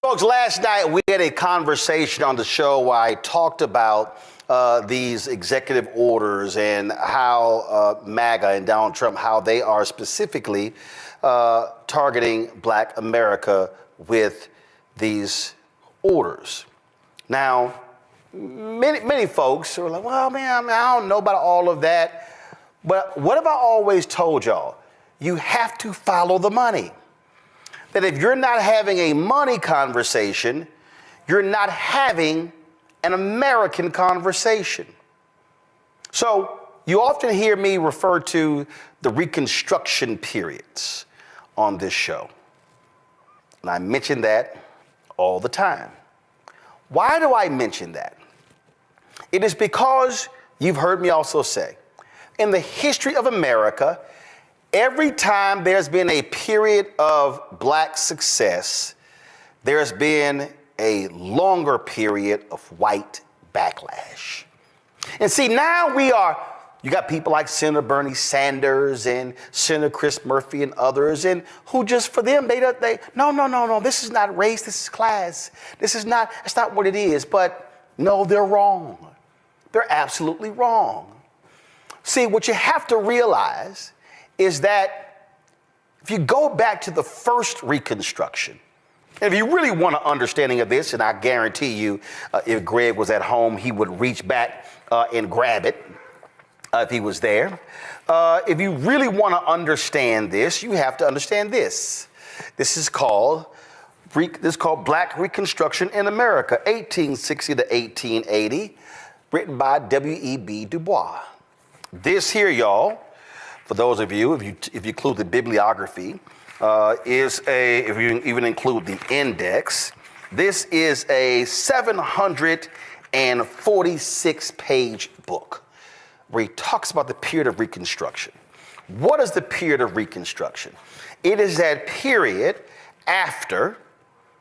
Folks, last night we had a conversation on the show where I talked about these executive orders and how MAGA and Donald Trump, how they are specifically targeting Black America with these orders. Now, many folks are like, well, man, I don't know about all of that. But what have I always told y'all? You have to follow the money. That if you're not having a money conversation, you're not having an American conversation. So you often hear me refer to the Reconstruction periods on this show. And I mention that all the time. Why do I mention that? It is because you've heard me also say, in the history of America, every time there's been a period of Black success, there's been a longer period of white backlash. And see, now you got people like Senator Bernie Sanders and Senator Chris Murphy and others, and who just for them, no, this is not race, this is class. That's not what it is. But no, they're wrong. They're absolutely wrong. See, what you have to realize is that if you go back to the first Reconstruction, and if you really want an understanding of this, and I guarantee you, if Greg was at home, he would reach back and grab it if he was there. If you really want to understand this, you have to understand this. This is called Black Reconstruction in America, 1860 to 1880, written by W.E.B. Du Bois. This here, y'all, for those of you, if you include the bibliography, if you even include the index, this is a 746-page book where he talks about the period of Reconstruction. What is the period of Reconstruction? It is that period after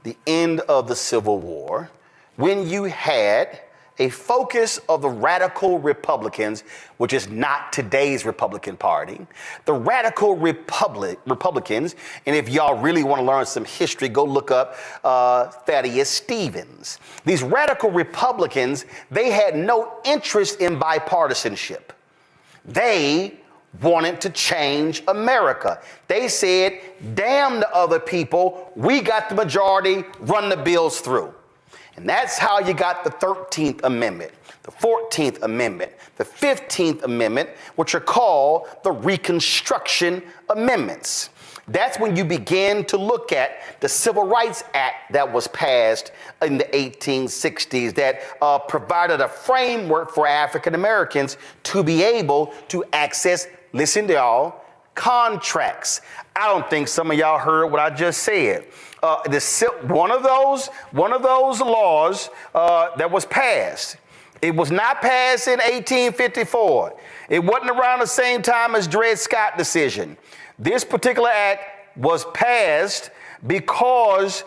the end of the Civil War when you had a focus of the radical Republicans, which is not today's Republican Party, the radical Republicans, and if y'all really want to learn some history, go look up Thaddeus Stevens. These radical Republicans, they had no interest in bipartisanship. They wanted to change America. They said, damn the other people, we got the majority, run the bills through. And that's how you got the 13th Amendment, the 14th Amendment, the 15th Amendment, which are called the Reconstruction Amendments. That's when you begin to look at the Civil Rights Act that was passed in the 1860s that provided a framework for African Americans to be able to access, listen to y'all, contracts. I don't think some of y'all heard what I just said. One of those laws that was passed. It was not passed in 1854. It wasn't around the same time as Dred Scott decision. This particular act was passed because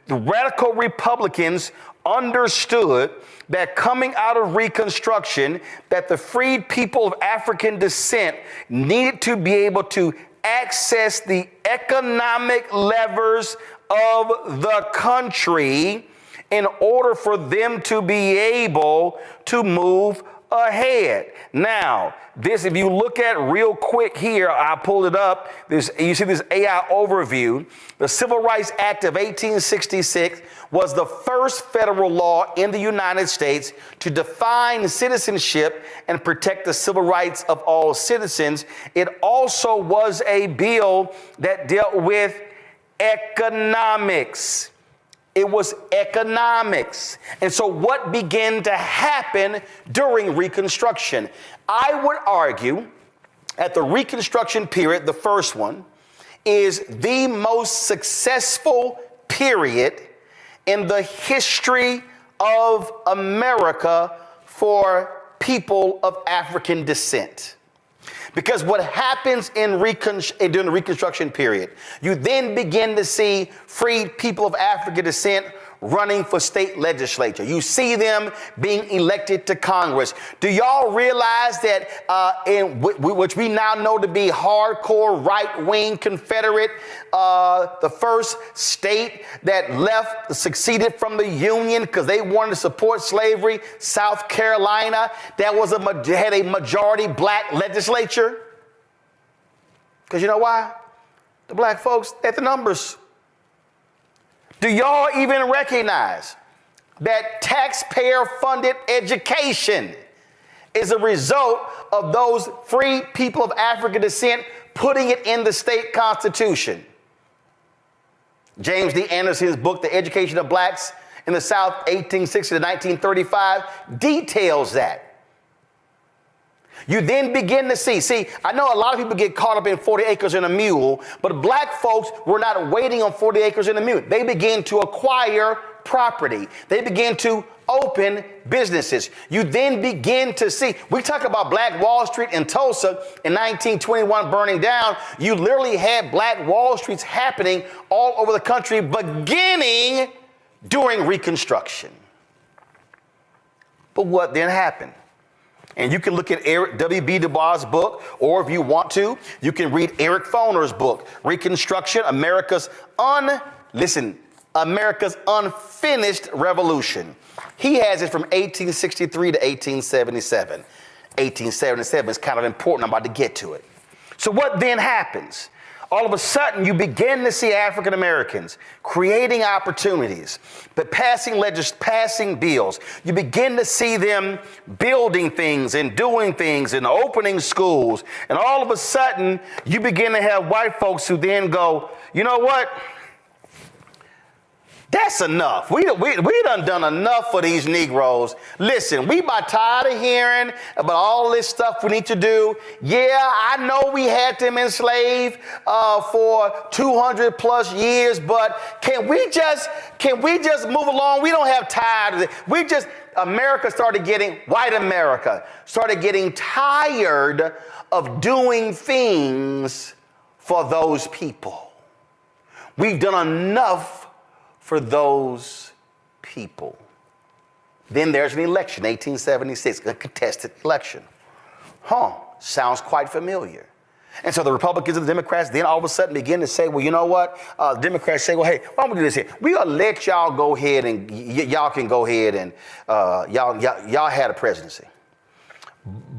the radical Republicans understood that coming out of Reconstruction, that the freed people of African descent needed to be able to access the economic levers of the country in order for them to be able to move ahead. Now, this, if you look at real quick here, I pulled it up. You see this AI overview. The Civil Rights Act of 1866 was the first federal law in the United States to define citizenship and protect the civil rights of all citizens. It also was a bill that dealt with economics. It was economics. And so what began to happen during Reconstruction? I would argue at the Reconstruction period, the first one, is the most successful period in the history of America for people of African descent. Because what happens during the Reconstruction period, you then begin to see freed people of African descent running for state legislature. You see them being elected to Congress. Do y'all realize that which we now know to be hardcore right-wing Confederate, the first state that seceded from the Union because they wanted to support slavery, South Carolina, that had a majority black legislature? Because you know why? The black folks at the numbers. Do y'all even recognize that taxpayer-funded education is a result of those free people of African descent putting it in the state constitution? James D. Anderson's book, The Education of Blacks in the South, 1860 to 1935, details that. You then begin to see, I know a lot of people get caught up in 40 acres and a mule, but black folks were not waiting on 40 acres and a mule. They began to acquire property. They began to open businesses. You then begin to see, we talk about Black Wall Street in Tulsa in 1921 burning down. You literally had Black Wall Streets happening all over the country beginning during Reconstruction. But what then happened? And you can look at Eric W.B. Du Bois' book, or if you want to, you can read Eric Foner's book, Reconstruction, America's Unfinished Revolution. He has it from 1863 to 1877. 1877 is kind of important. I'm about to get to it. So what then happens? All of a sudden, you begin to see African Americans creating opportunities, but passing bills. You begin to see them building things and doing things and opening schools. And all of a sudden, you begin to have white folks who then go, you know what? That's enough. We done enough for these Negroes. Listen, we about tired of hearing about all this stuff we need to do. Yeah, I know we had them enslaved for 200 plus years, but can we just move along? We don't have time. White America started getting tired of doing things for those people. We've done enough for those people. Then there's an election, 1876, a contested election. Sounds quite familiar. And so the Republicans and the Democrats then all of a sudden begin to say, well, you know what? The Democrats say, well, hey, why don't we do this here? We're going to let y'all go ahead and y'all can go ahead and y'all had a presidency.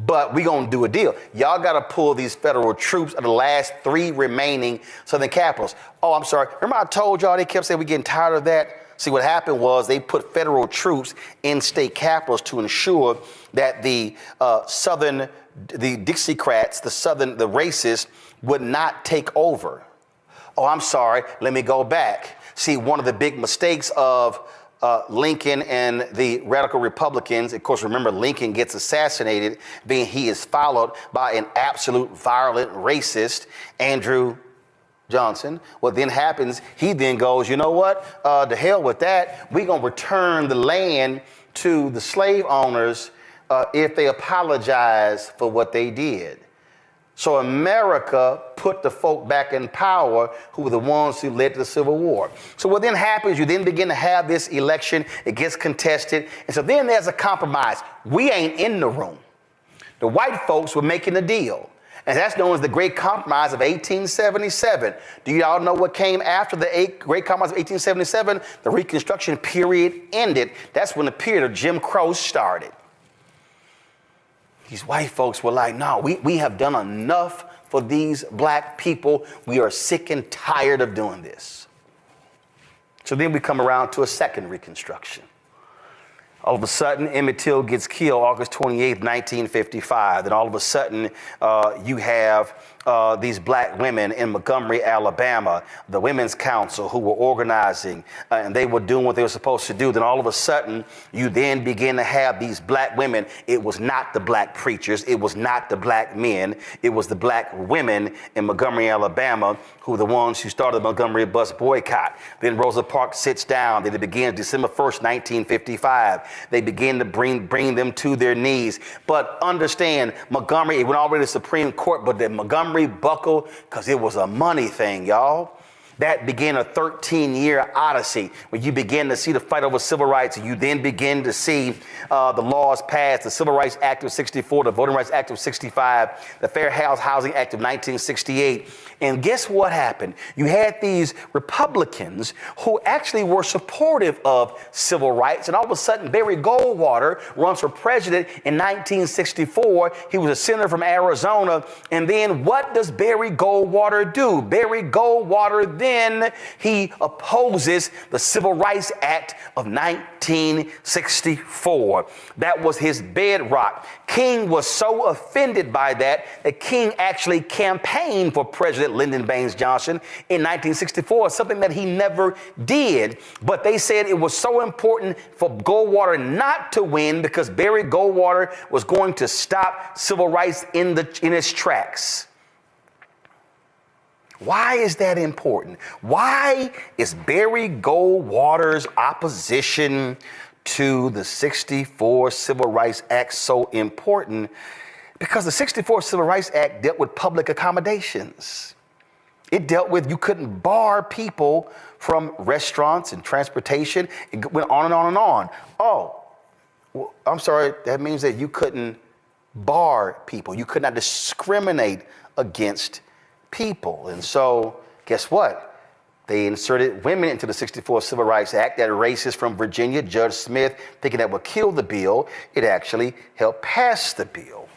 But we're going to do a deal. Y'all got to pull these federal troops of the last 3 remaining southern capitals. Oh, I'm sorry. Remember I told y'all they kept saying we're getting tired of that? See, what happened was they put federal troops in state capitals to ensure that the Dixiecrats, the racists, would not take over. Oh, I'm sorry. Let me go back. See, one of the big mistakes of Lincoln and the radical Republicans, of course, remember Lincoln gets assassinated, being he is followed by an absolute violent racist, Andrew Johnson. What then happens, he then goes, you know what, to hell with that. We're going to return the land to the slave owners if they apologize for what they did. So America put the folk back in power who were the ones who led to the Civil War. So what then happens, you then begin to have this election, it gets contested, and so then there's a compromise. We ain't in the room. The white folks were making the deal, and that's known as the Great Compromise of 1877. Do y'all know what came after the Great Compromise of 1877? The Reconstruction period ended. That's when the period of Jim Crow started. These white folks were like, no, we have done enough for these black people. We are sick and tired of doing this. So then we come around to a second Reconstruction. All of a sudden, Emmett Till gets killed August 28th, 1955. Then all of a sudden, you have these black women in Montgomery, Alabama, the Women's Council, who were organizing and they were doing what they were supposed to do. Then all of a sudden, you then begin to have these black women. It was not the black preachers. It was not the black men. It was the black women in Montgomery, Alabama, who were the ones who started the Montgomery bus boycott. Then Rosa Parks sits down. Then it begins December 1st, 1955. They begin to bring them to their knees. But understand, Montgomery, it went all the way to the Supreme Court, but the Montgomery buckled because it was a money thing, y'all. That began a 13-year odyssey when you begin to see the fight over civil rights, and you then begin to see the laws passed, the Civil Rights Act of 64, the Voting Rights Act of 65, the Fair Housing Act of 1968. And guess what happened? You had these Republicans who actually were supportive of civil rights, and all of a sudden Barry Goldwater runs for president in 1964. He was a senator from Arizona. And then what does Barry Goldwater do? Barry Goldwater then he opposes the Civil Rights Act of 1964. That was his bedrock. King was so offended by that King actually campaigned for President Lyndon Baines Johnson in 1964, something that he never did. But they said it was so important for Goldwater not to win because Barry Goldwater was going to stop civil rights in its tracks. Why is that important? Why is Barry Goldwater's opposition to the 64 Civil Rights Act so important? Because the 64 Civil Rights Act dealt with public accommodations. It dealt with you couldn't bar people from restaurants and transportation. It went on and on and on. Oh, well, I'm sorry. That means that you couldn't bar people. You could not discriminate against people. And so guess what? They inserted women into the 64 Civil Rights Act. That racist from Virginia, Judge Smith, thinking that would kill the bill, it actually helped pass the bill.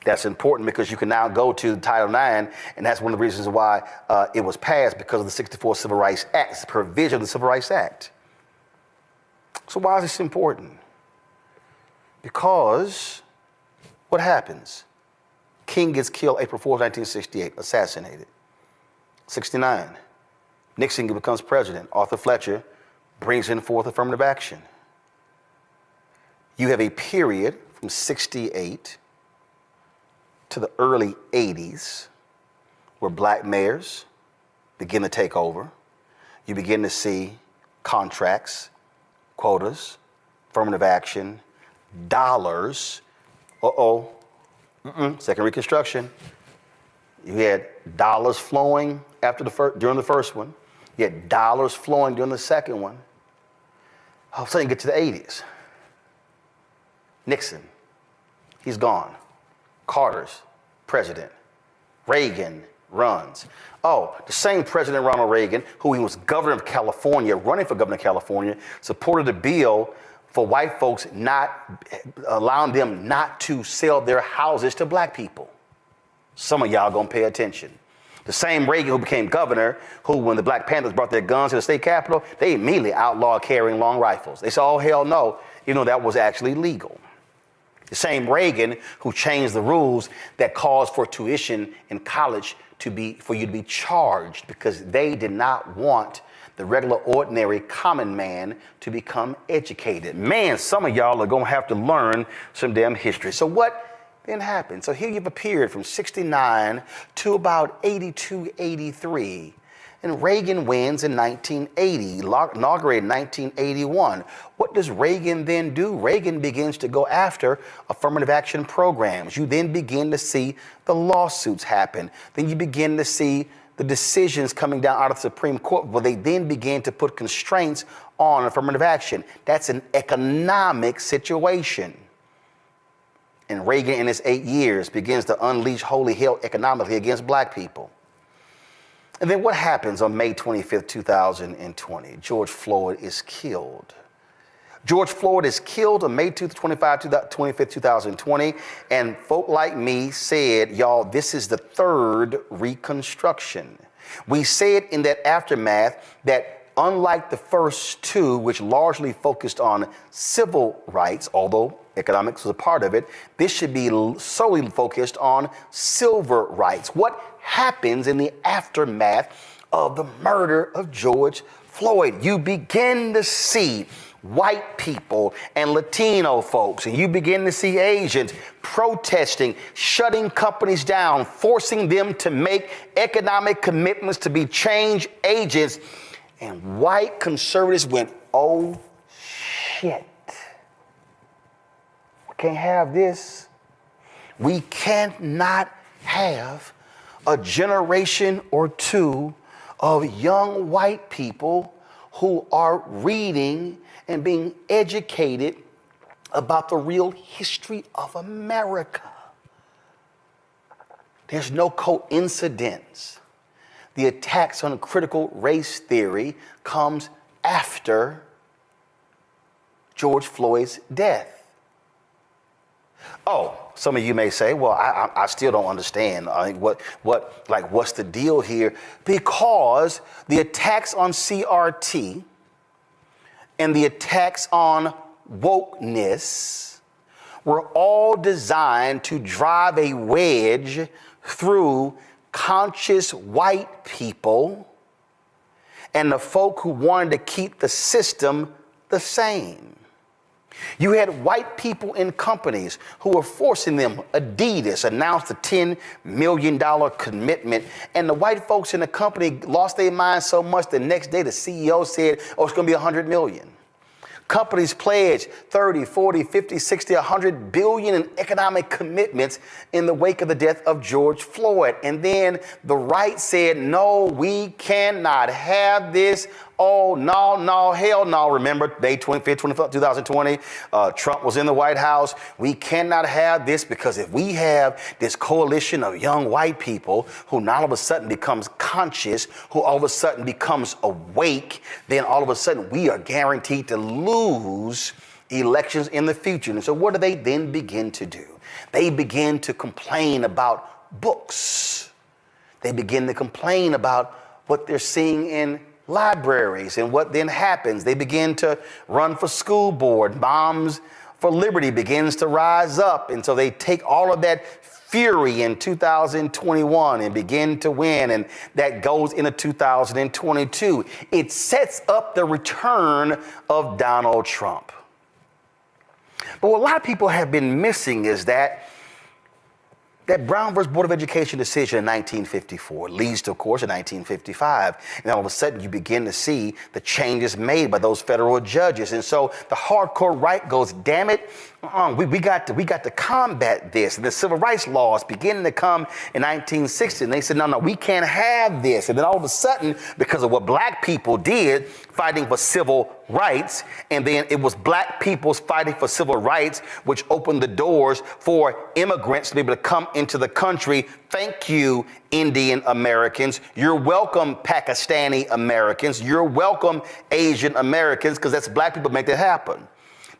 That's important because you can now go to Title IX, and that's one of the reasons why it was passed, because of the 64 Civil Rights Act. It's a provision of the Civil Rights Act. So why is this important? Because what happens? King gets killed April 4th, 1968, assassinated. 69, Nixon becomes president. Arthur Fletcher brings in forth affirmative action. You have a period from 68 to the early 80s where black mayors begin to take over. You begin to see contracts, quotas, affirmative action, dollars. Second Reconstruction. You had dollars flowing during the first one. You had dollars flowing during the second one. All of a sudden you get to the 80s. Nixon, he's gone. Carter's president. Reagan runs. Oh, the same President Ronald Reagan, who he was governor of California, running for governor of California, supported a bill for white folks not allowing them not to sell their houses to black people. Some of y'all gonna pay attention. The same Reagan who became governor, who when the Black Panthers brought their guns to the state capitol, they immediately outlawed carrying long rifles. They said, oh, hell no, even though that was actually legal. The same Reagan who changed the rules that caused for tuition in college for you to be charged, because they did not want the regular, ordinary, common man to become educated. Man, some of y'all are gonna have to learn some damn history. So what then happened? So here you've appeared from 69 to about 82, 83. And Reagan wins in 1980, inaugurated in 1981. What does Reagan then do? Reagan begins to go after affirmative action programs. You then begin to see the lawsuits happen. Then you begin to see the decisions coming down out of the Supreme Court, where they then began to put constraints on affirmative action. That's an economic situation. And Reagan, in his 8 years, begins to unleash holy hell economically against black people. And then what happens on May 25th, 2020? George Floyd is killed. George Floyd is killed on May 25th, 2020. And folk like me said, y'all, this is the third Reconstruction. We said in that aftermath that unlike the first two, which largely focused on civil rights, although economics was a part of it, this should be solely focused on civil rights. What happens in the aftermath of the murder of George Floyd? You begin to see white people and Latino folks, and you begin to see Asians protesting, shutting companies down, forcing them to make economic commitments to be change agents. And white conservatives went, oh shit, we can't have this. We cannot have a generation or two of young white people who are reading and being educated about the real history of America. There's no coincidence. The attacks on critical race theory comes after George Floyd's death. Oh, some of you may say, well, I still don't understand. What's the deal here? Because the attacks on CRT and the attacks on wokeness were all designed to drive a wedge through conscious white people and the folk who wanted to keep the system the same. You had white people in companies who were forcing them. Adidas announced a $10 million commitment, and the white folks in the company lost their minds so much the next day the CEO said, oh, it's going to be $100 million. Companies pledged 30, 40, 50, 60, 100 billion in economic commitments in the wake of the death of George Floyd. And then the right said, no, we cannot have this. Oh, no, hell no. Remember, May 25th, 2020, Trump was in the White House. We cannot have this because if we have this coalition of young white people who now all of a sudden becomes conscious, who all of a sudden becomes awake, then all of a sudden we are guaranteed to lose elections in the future. And so what do they then begin to do? They begin to complain about books. They begin to complain about what they're seeing in libraries, and what then happens? They begin to run for school board. Moms for Liberty begins to rise up, and so they take all of that fury in 2021 and begin to win, and that goes into 2022. It sets up the return of Donald Trump. But what a lot of people have been missing is that Brown versus Board of Education decision in 1954 leads to, of course, in 1955. And all of a sudden, you begin to see the changes made by those federal judges. And so the hardcore right goes, damn it, we got to combat this. And the civil rights laws beginning to come in 1960. And they said, no, we can't have this. And then all of a sudden, because of what black people did, fighting for civil rights, and then it was black people's fighting for civil rights, which opened the doors for immigrants to be able to come into the country. Thank you, Indian Americans. You're welcome, Pakistani Americans. You're welcome, Asian Americans, because that's black people make that happen.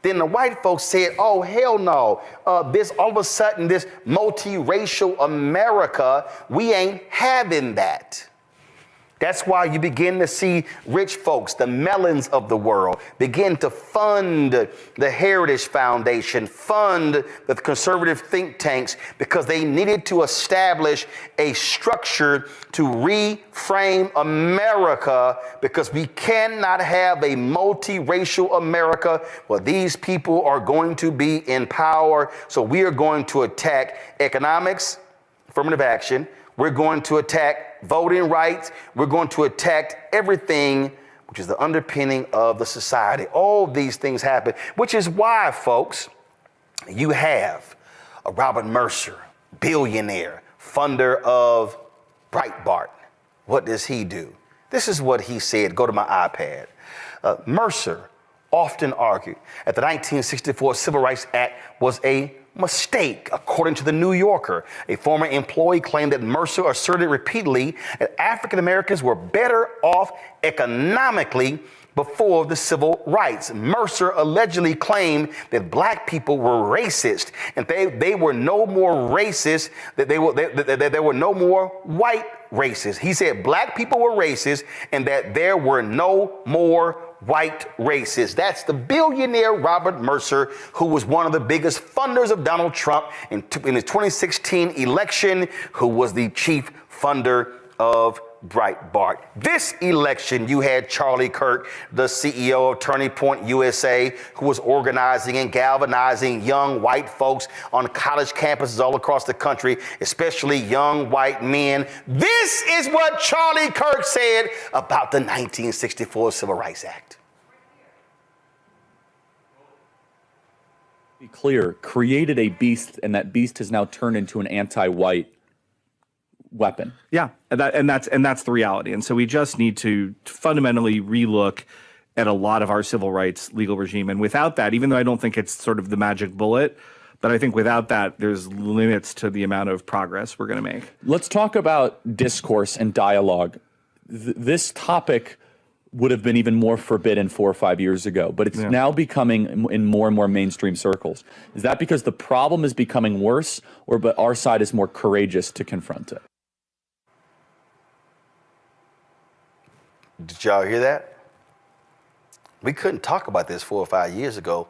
Then the white folks said, oh, hell no. This all of a sudden, this multiracial America, we ain't having that. That's why you begin to see rich folks, the Mellons of the world, begin to fund the Heritage Foundation, fund the conservative think tanks, because they needed to establish a structure to reframe America, because we cannot have a multiracial America where these people are going to be in power. So we are going to attack economics, affirmative action. We're going to attack voting rights. We're going to attack everything which is the underpinning of the society. All these things happen, which is why, folks, you have a Robert Mercer, billionaire, funder of Breitbart. What does he do? This is what he said. Go to my iPad. Mercer often argued that the 1964 Civil Rights Act was a mistake. According to the New Yorker, a former employee claimed that Mercer asserted repeatedly that African Americans were better off economically before the civil rights. Mercer allegedly claimed that black people were racist, and they were no more racist, that there were no more white racists. He said black people were racist and that there were no more white racists. That's the billionaire Robert Mercer, who was one of the biggest funders of Donald Trump in the 2016 election, who was the chief funder of Breitbart. This election, you had Charlie Kirk, the CEO of Turning Point USA, who was organizing and galvanizing young white folks on college campuses all across the country, especially young white men. This is what Charlie Kirk said about the 1964 Civil Rights Act. Be clear, created a beast, and that beast has now turned into an anti-white weapon. Yeah, and that's the reality. And so we just need to fundamentally relook at a lot of our civil rights legal regime. And without that, even though I don't think it's sort of the magic bullet, but I think without that, there's limits to the amount of progress we're going to make. Let's talk about discourse and dialogue. This topic would have been even more forbidden 4 or 5 years ago, but it's now becoming in more and more mainstream circles. Is that because the problem is becoming worse, or but our side is more courageous to confront it? Did y'all hear that? We couldn't talk about this 4 or 5 years ago,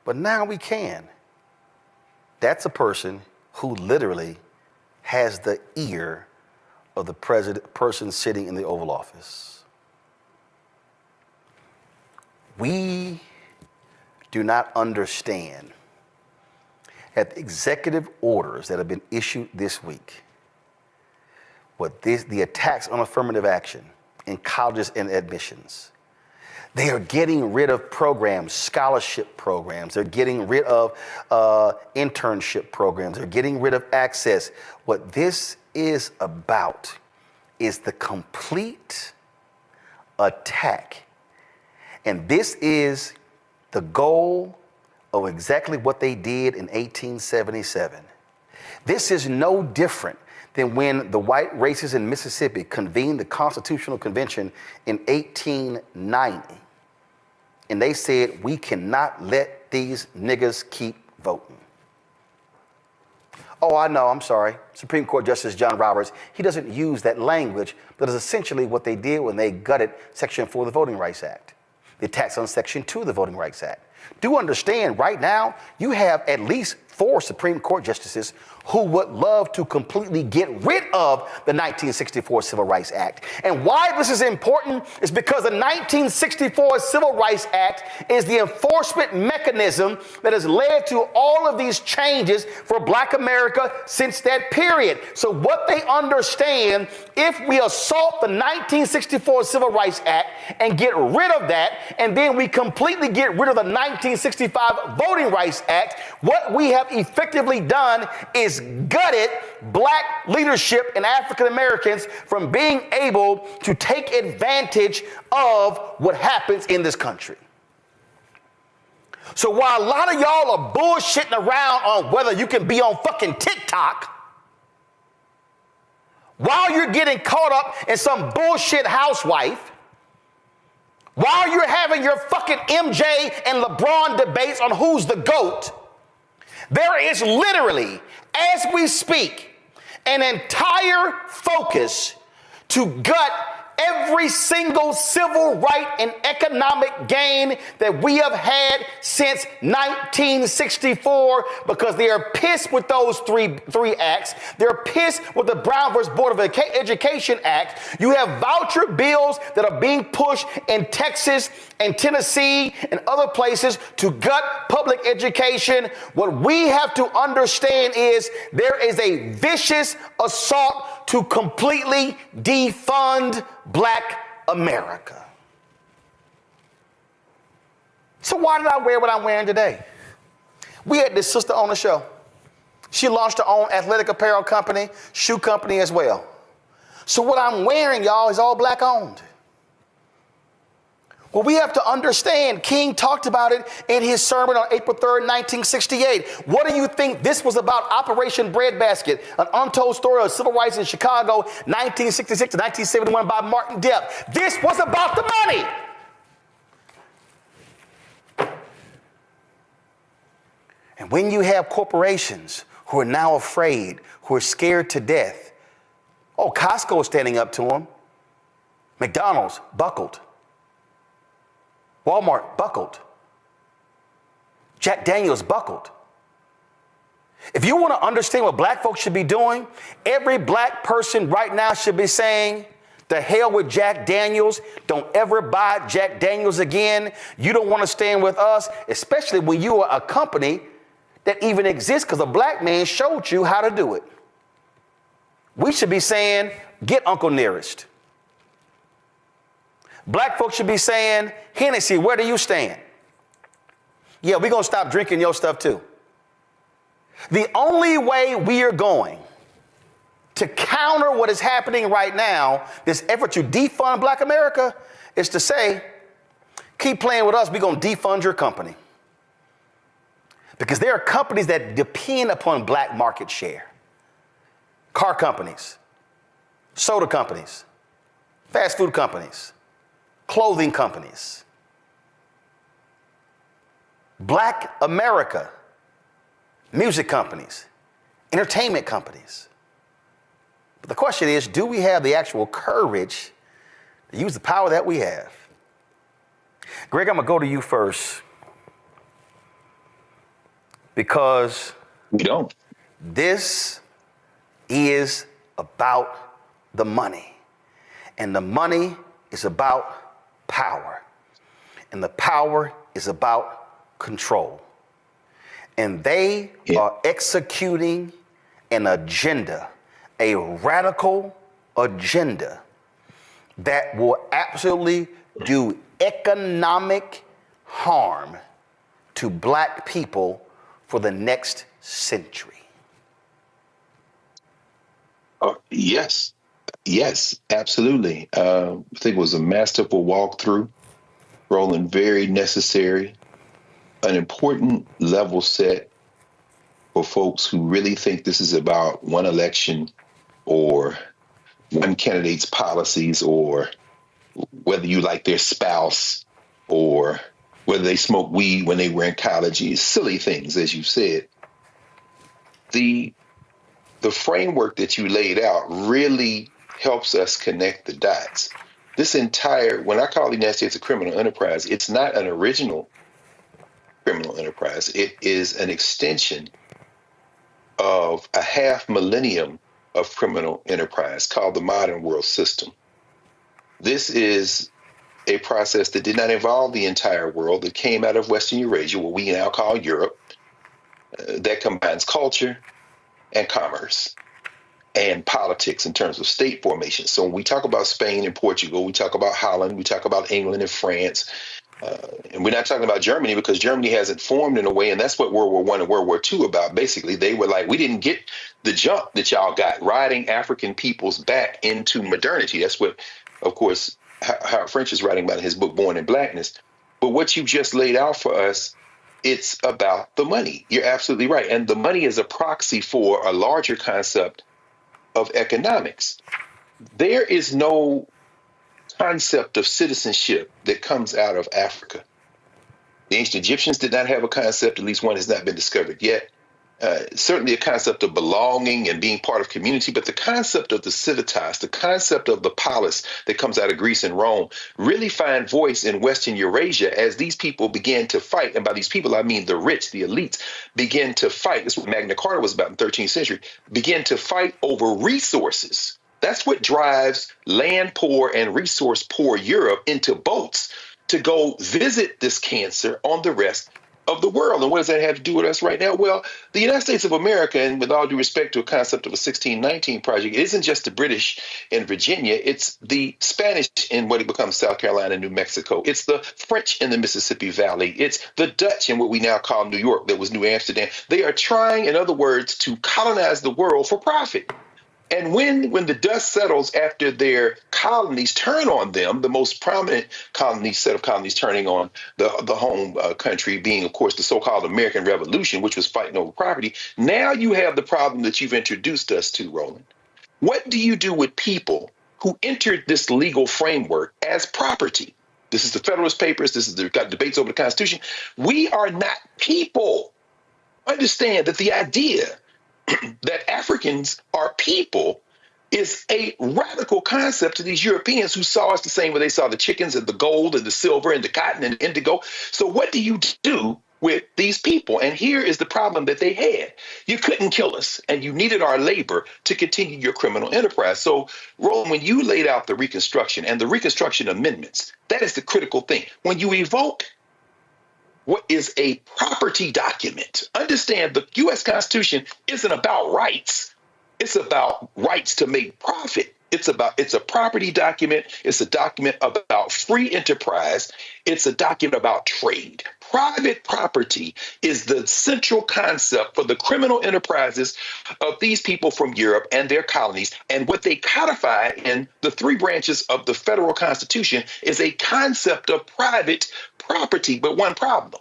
but now we can. That's a person who literally has the ear of the person sitting in the Oval Office. We do not understand that the executive orders that have been issued this week, the attacks on affirmative action in colleges and admissions, they are getting rid of programs, scholarship programs. They're getting rid of internship programs. They're getting rid of access. What this is about is the complete attack. And this is the goal of exactly what they did in 1877. This is no different than when the white racists in Mississippi convened the Constitutional Convention in 1890. And they said, we cannot let these niggas keep voting. Oh, I know, I'm sorry. Supreme Court Justice John Roberts, he doesn't use that language, but it's essentially what they did when they gutted Section 4 of the Voting Rights Act. The attacks on Section 2 of the Voting Rights Act. Do understand, right now, you have at least 4 Supreme Court justices who would love to completely get rid of the 1964 Civil Rights Act. And why this is important is because the 1964 Civil Rights Act is the enforcement mechanism that has led to all of these changes for Black America since that period. So what they understand, if we assault the 1964 Civil Rights Act and get rid of that, and then we completely get rid of the 1965 Voting Rights Act, what we have effectively done is gutted Black leadership and African Americans from being able to take advantage of what happens in this country. So while a lot of y'all are bullshitting around on whether you can be on fucking TikTok, while you're getting caught up in some bullshit housewife, while you're having your fucking MJ and LeBron debates on who's the GOAT, there is literally, as we speak, an entire focus to gut every single civil right and economic gain that we have had since 1964, because they are pissed with those three acts. They're pissed with the Brown versus Board of Education Act. You have voucher bills that are being pushed in Texas and Tennessee and other places to gut public education. What we have to understand is there is a vicious assault to completely defund Black America. So why did I wear what I'm wearing today? We had this sister on the show. She launched her own athletic apparel company, shoe company as well. So what I'm wearing, y'all, is all Black owned. Well, we have to understand, King talked about it in his sermon on April 3rd, 1968. What do you think this was about? Operation Breadbasket, an untold story of civil rights in Chicago, 1966 to 1971 by Martin Depp. This was about the money. And when you have corporations who are now afraid, who are scared to death, oh, Costco is standing up to them. McDonald's buckled. Walmart buckled. Jack Daniels buckled. If you want to understand what Black folks should be doing, every Black person right now should be saying, the hell with Jack Daniels. Don't ever buy Jack Daniels again. You don't want to stand with us, especially when you are a company that even exists because a Black man showed you how to do it. We should be saying, get Uncle Nearest. Black folks should be saying, Hennessy, where do you stand? Yeah, we're going to stop drinking your stuff too. The only way we are going to counter what is happening right now, this effort to defund Black America, is to say, keep playing with us, we're going to defund your company. Because there are companies that depend upon black market share. Car companies, soda companies, fast food companies, clothing companies. Black America, music companies, entertainment companies. But the question is, do we have the actual courage to use the power that we have? Greg, I'm gonna go to you first because we don't. This is about the money, and the money is about power, and the power is about control. And they are executing an agenda, a radical agenda that will absolutely do economic harm to black people for the next century. Yes, absolutely. I think it was a masterful walkthrough, Roland, very necessary, an important level set for folks who really think this is about one election or one candidate's policies, or whether you like their spouse, or whether they smoke weed when they were in college. Silly things, as you said. The framework that you laid out really helps us connect the dots. This entire, when I call the United States a criminal enterprise, it's not an original criminal enterprise. It is an extension of a half millennium of criminal enterprise called the modern world system. This is a process that did not involve the entire world, that came out of Western Eurasia, what we now call Europe, that combines culture and commerce and politics in terms of state formation. So when we talk about Spain and Portugal, we talk about Holland, we talk about England and France, and we're not talking about Germany, because Germany hasn't formed in a way, and that's what World War I and World War II about. Basically, they were like, we didn't get the jump that y'all got, riding African peoples back into modernity. That's what, of course, Howard French is writing about in his book, Born in Blackness. But what you just laid out for us, it's about the money. You're absolutely right. And the money is a proxy for a larger concept of economics. There is no concept of citizenship that comes out of Africa. The ancient Egyptians did not have a concept, at least one has not been discovered yet. Certainly a concept of belonging and being part of community, but the concept of the civitas, the concept of the polis that comes out of Greece and Rome, really find voice in Western Eurasia as these people began to fight. And by these people, I mean the rich, the elites, began to fight. That's what Magna Carta was about in the 13th century, began to fight over resources. That's what drives land poor and resource poor Europe into boats to go visit this cancer on the rest of the world. And what does that have to do with us right now? Well, the United States of America, and with all due respect to a concept of a 1619 project, it isn't just the British in Virginia, it's the Spanish in what it becomes South Carolina and New Mexico. It's the French in the Mississippi Valley. It's the Dutch in what we now call New York, that was New Amsterdam. They are trying, in other words, to colonize the world for profit. And when the dust settles after their colonies turn on them, the most prominent set of colonies turning on the home country being, of course, the so-called American Revolution, which was fighting over property, now you have the problem that you've introduced us to, Roland. What do you do with people who entered this legal framework as property? This is the Federalist Papers. They've got debates over the Constitution. We are not people. Understand that the idea that Africans are people is a radical concept to these Europeans who saw us the same way they saw the chickens and the gold and the silver and the cotton and indigo. So what do you do with these people? And here is the problem that they had. You couldn't kill us, and you needed our labor to continue your criminal enterprise. So, Roland, when you laid out the Reconstruction and the Reconstruction amendments, that is the critical thing. When you evoke what is a property document, understand the U.S. Constitution isn't about rights. It's about rights to make profit. It's a property document. It's a document about free enterprise. It's a document about trade. private property is the central concept for the criminal enterprises of these people from Europe and their colonies. And what they codify in the three branches of the federal constitution is a concept of private property. But one problem.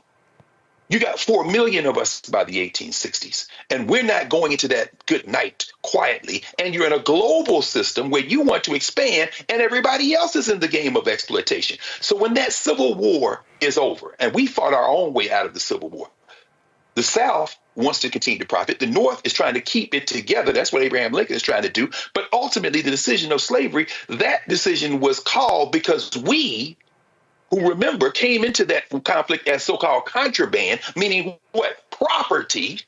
You got 4 million of us by the 1860s, and we're not going into that good night quietly. And you're in a global system where you want to expand, and everybody else is in the game of exploitation. So when that Civil War is over, and we fought our own way out of the Civil War, the South wants to continue to profit. The North is trying to keep it together. That's what Abraham Lincoln is trying to do. But ultimately, the decision of slavery, that decision was called because we, who remember, came into that conflict as so-called contraband, meaning what? Property.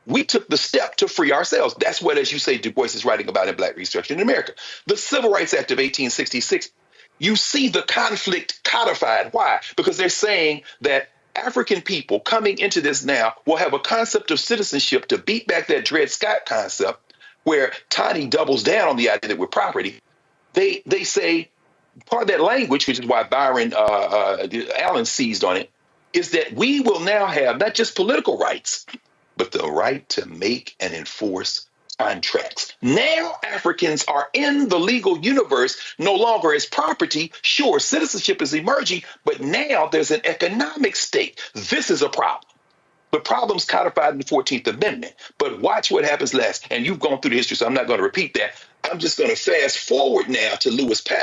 We took the step to free ourselves. That's what, as you say, Du Bois is writing about in Black Reconstruction in America. The Civil Rights Act of 1866, you see the conflict codified. Why? Because they're saying that African people coming into this now will have a concept of citizenship to beat back that Dred Scott concept, where Tani doubles down on the idea that we're property. They say, part of that language, which is why Byron Allen seized on it, is that we will now have not just political rights, but the right to make and enforce contracts. Now Africans are in the legal universe no longer as property. Sure, citizenship is emerging, but now there's an economic stake. This is a problem. The problem's codified in the 14th Amendment. But watch what happens last. And you've gone through the history, so I'm not going to repeat that. I'm just going to fast forward now to Lewis Powell,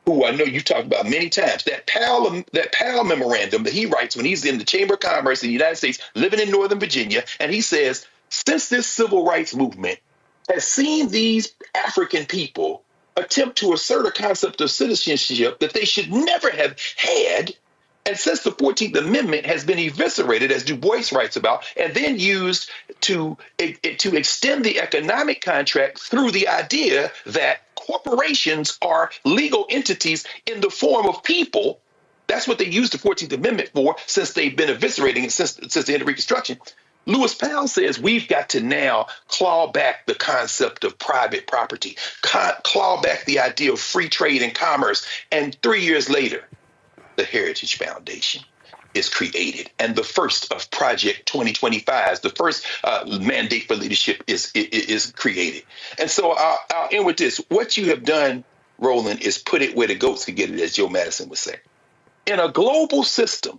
who I know you've talked about many times. That Powell memorandum that he writes when he's in the Chamber of Commerce in the United States, living in Northern Virginia, and he says, since this civil rights movement has seen these African people attempt to assert a concept of citizenship that they should never have had, and since the 14th Amendment has been eviscerated, as Du Bois writes about, and then used to extend the economic contract through the idea that corporations are legal entities in the form of people. That's what they used the 14th Amendment for, since they've been eviscerating it since the end of Reconstruction. Lewis Powell says we've got to now claw back the concept of private property, claw back the idea of free trade and commerce. And 3 years later, the Heritage Foundation is created. And the first of Project 2025, the first mandate for leadership is created. And so I'll end with this. What you have done, Roland, is put it where the goats could get it, as Joe Madison would say. In a global system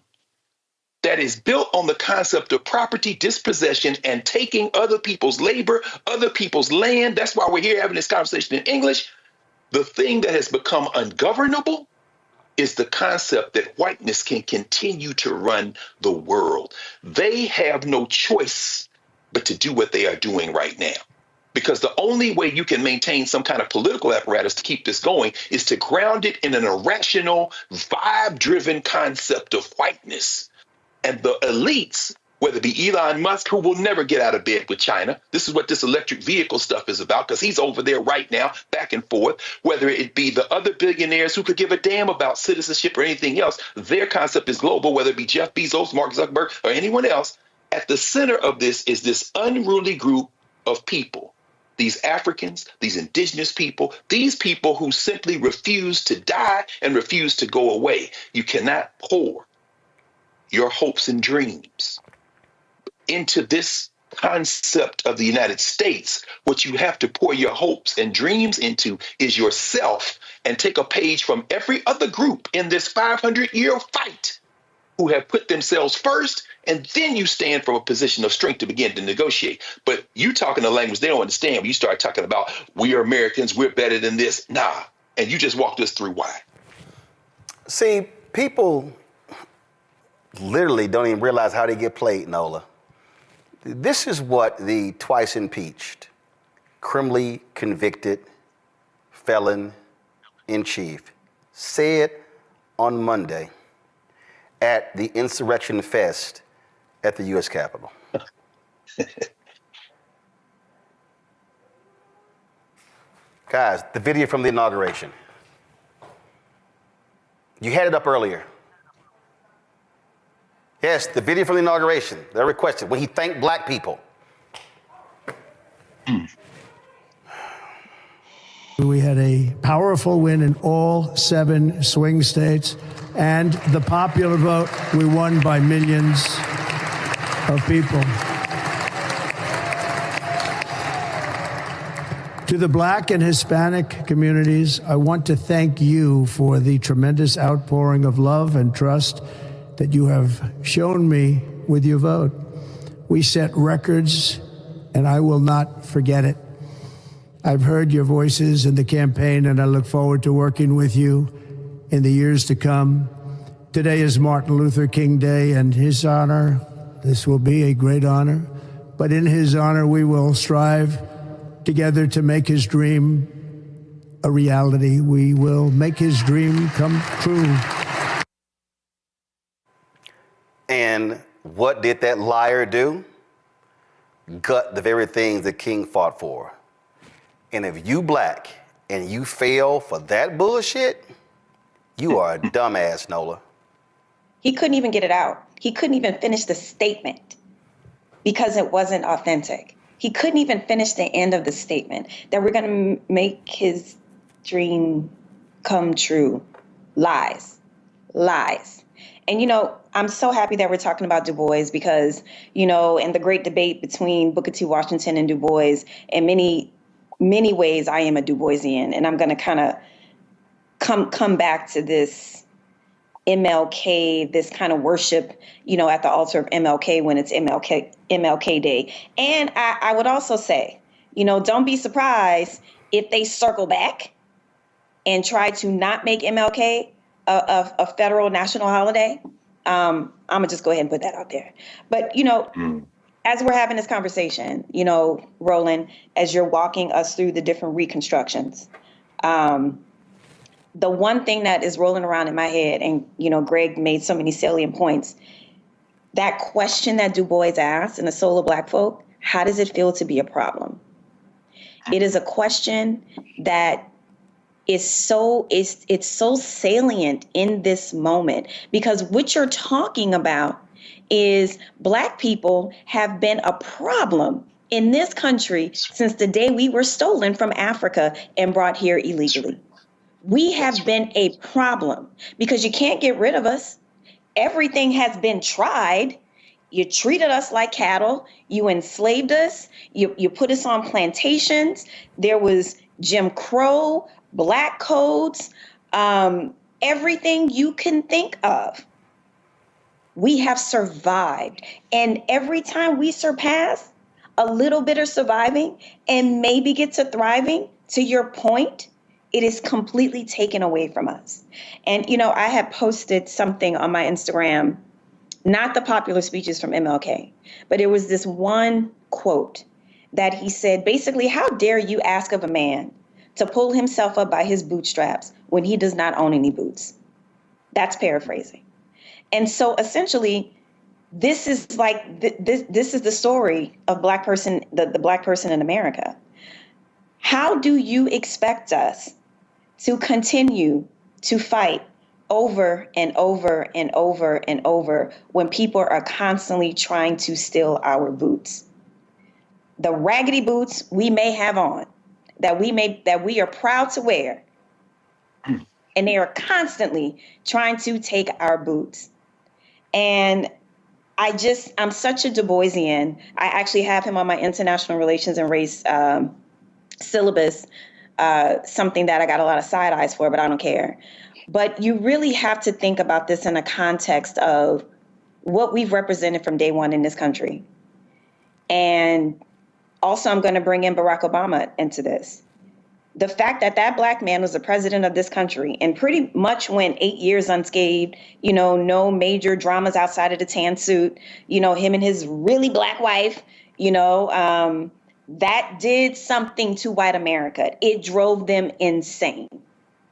that is built on the concept of property dispossession and taking other people's labor, other people's land, that's why we're here having this conversation in English. The thing that has become ungovernable is the concept that whiteness can continue to run the world. They have no choice but to do what they are doing right now. Because the only way you can maintain some kind of political apparatus to keep this going is to ground it in an irrational, vibe-driven concept of whiteness. And the elites, whether it be Elon Musk, who will never get out of bed with China. This is what this electric vehicle stuff is about, because he's over there right now, back and forth. Whether it be the other billionaires who could give a damn about citizenship or anything else, their concept is global, whether it be Jeff Bezos, Mark Zuckerberg, or anyone else. At the center of this is this unruly group of people, these Africans, these indigenous people, these people who simply refuse to die and refuse to go away. You cannot pour your hopes and dreams into this concept of the United States. What you have to pour your hopes and dreams into is yourself, and take a page from every other group in this 500-year fight who have put themselves first, and then you stand from a position of strength to begin to negotiate. But you talking a language they don't understand when you start talking about we are Americans, we're better than this. Nah, and you just walked us through why. See, people literally don't even realize how they get played, Nola. This is what the twice impeached, criminally convicted felon in chief said on Monday at the Insurrection Fest at the U.S. Capitol. Guys, the video from the inauguration. You had it up earlier. Yes, the video from the inauguration, they're requested, when he thanked black people. We had a powerful win in all 7 swing states. and the popular vote, we won by millions of people. To the Black and Hispanic communities, I want to thank you for the tremendous outpouring of love and trust that you have shown me with your vote. We set records, and I will not forget it. I've heard your voices in the campaign, and I look forward to working with you in the years to come. Today is Martin Luther King Day, and his honor, this will be a great honor, but in his honor, we will strive together to make his dream a reality. We will make his dream come true. And what did that liar do? Gut the very things that King fought for. And if you Black and you fail for that bullshit, you are a dumbass, Nola. He couldn't even get it out. He couldn't even finish the statement because it wasn't authentic. He couldn't even finish the end of the statement that we're going to make his dream come true. Lies. Lies. And, you know, I'm so happy that we're talking about Du Bois because, you know, in the great debate between Booker T. Washington and Du Bois, in many ways, I am a Du Boisian. And I'm going to kind of come back to this MLK, this kind of worship, you know, at the altar of MLK when it's MLK Day. And I would also say, you know, don't be surprised if they circle back and try to not make MLK a federal national holiday. I'm gonna just go ahead and put that out there. But, you know, as we're having this conversation, you know, Roland, as you're walking us through the different reconstructions, the one thing that is rolling around in my head, and, you know, Greg made so many salient points, that question that Du Bois asked in The Soul of Black Folk, how does it feel to be a problem? It is a question that is it's so salient in this moment, because what you're talking about is Black people have been a problem in this country since the day we were stolen from Africa and brought here illegally. We have been a problem because you can't get rid of us. Everything has been tried. You treated us like cattle. You enslaved us. You put us on plantations. There was Jim Crow, Black codes, everything you can think of. We have survived. And every time we surpass a little bit of surviving and maybe get to thriving, to your point, it is completely taken away from us. And, you know, I had posted something on my Instagram, not the popular speeches from MLK, but it was this one quote that he said, basically, how dare you ask of a man to pull himself up by his bootstraps when he does not own any boots? That's paraphrasing. And so essentially, this is like, this is the story of Black person, the Black person in America. How do you expect us to continue to fight over and over and over and over when people are constantly trying to steal our boots? The raggedy boots we may have on, that we are proud to wear, and they are constantly trying to take our boots. And I'm such a Du Boisian. I actually have him on my international relations and race syllabus, something that I got a lot of side eyes for, but I don't care. But you really have to think about this in a context of what we've represented from day one in this country. And also, I'm going to bring in Barack Obama into this. The fact that that Black man was the president of this country and pretty much went 8 years unscathed, you know, no major dramas outside of the tan suit, you know, him and his really Black wife, you know, that did something to white America. It drove them insane,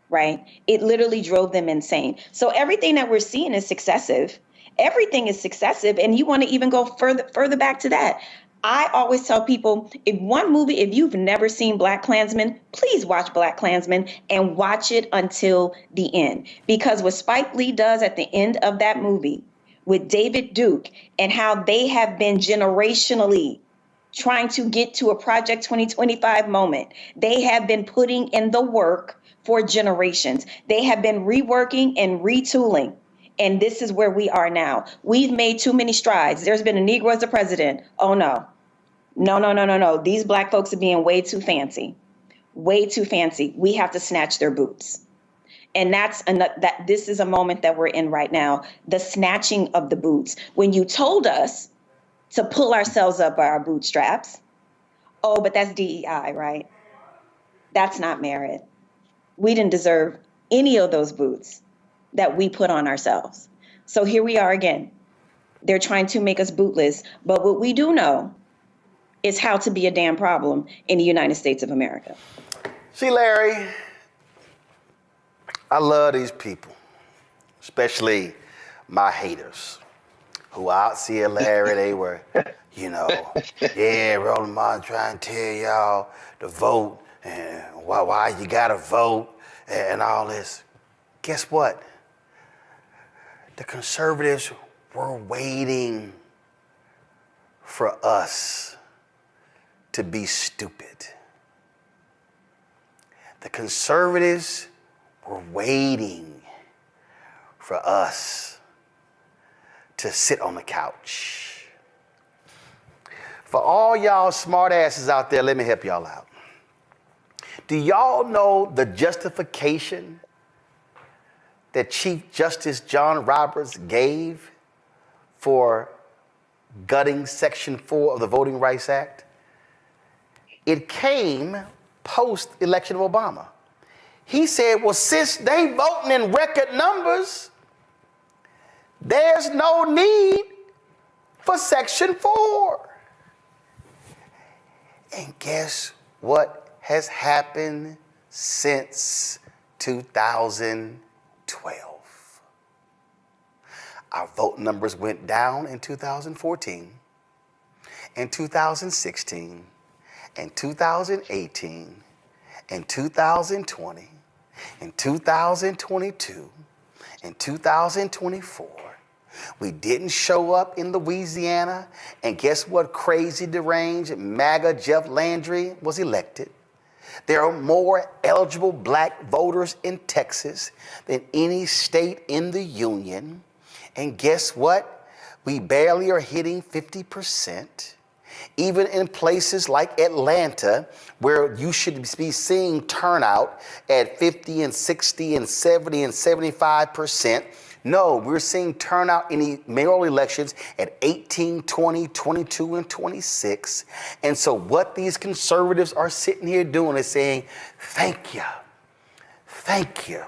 right? It literally drove them insane. So everything that we're seeing is successive. Everything is successive. And you want to even go further back to that. I always tell people, if you've never seen Black Klansman, please watch Black Klansman and watch it until the end. Because what Spike Lee does at the end of that movie with David Duke and how they have been generationally trying to get to a Project 2025 moment. They have been putting in the work for generations. They have been reworking and retooling. And this is where we are now. We've made too many strides. There's been a Negro as a president. Oh, no. No. These Black folks are being way too fancy. Way too fancy. We have to snatch their boots. And this is a moment that we're in right now, the snatching of the boots. When you told us to pull ourselves up by our bootstraps, oh, but that's DEI, right? That's not merit. We didn't deserve any of those boots that we put on ourselves. So here we are again. They're trying to make us bootless. But what we do know is how to be a damn problem in the United States of America. See, Larry, I love these people, especially my haters, who out see Larry, they were, yeah, Roland Martin trying to tell y'all to vote and why you gotta vote and all this. Guess what? The conservatives were waiting for us to be stupid. The conservatives were waiting for us to sit on the couch. For all y'all smart asses out there, let me help y'all out. Do y'all know the justification that Chief Justice John Roberts gave for gutting Section 4 of the Voting Rights Act? It came post-election of Obama. He said, well, since they voting in record numbers, there's no need for Section 4. And guess what has happened since 2012? Our vote numbers went down in 2014, in 2016, in 2018, in 2020, in 2022, in 2024. We didn't show up in Louisiana, and guess what? Crazy, deranged MAGA Jeff Landry was elected. There are more eligible Black voters in Texas than any state in the union. And guess what? We barely are hitting 50%. Even in places like Atlanta, where you should be seeing turnout at 50 and 60 and 70 and 75%. No, we're seeing turnout in the mayoral elections at 18, 20, 22, and 26. And so what these conservatives are sitting here doing is saying, thank you. Thank you.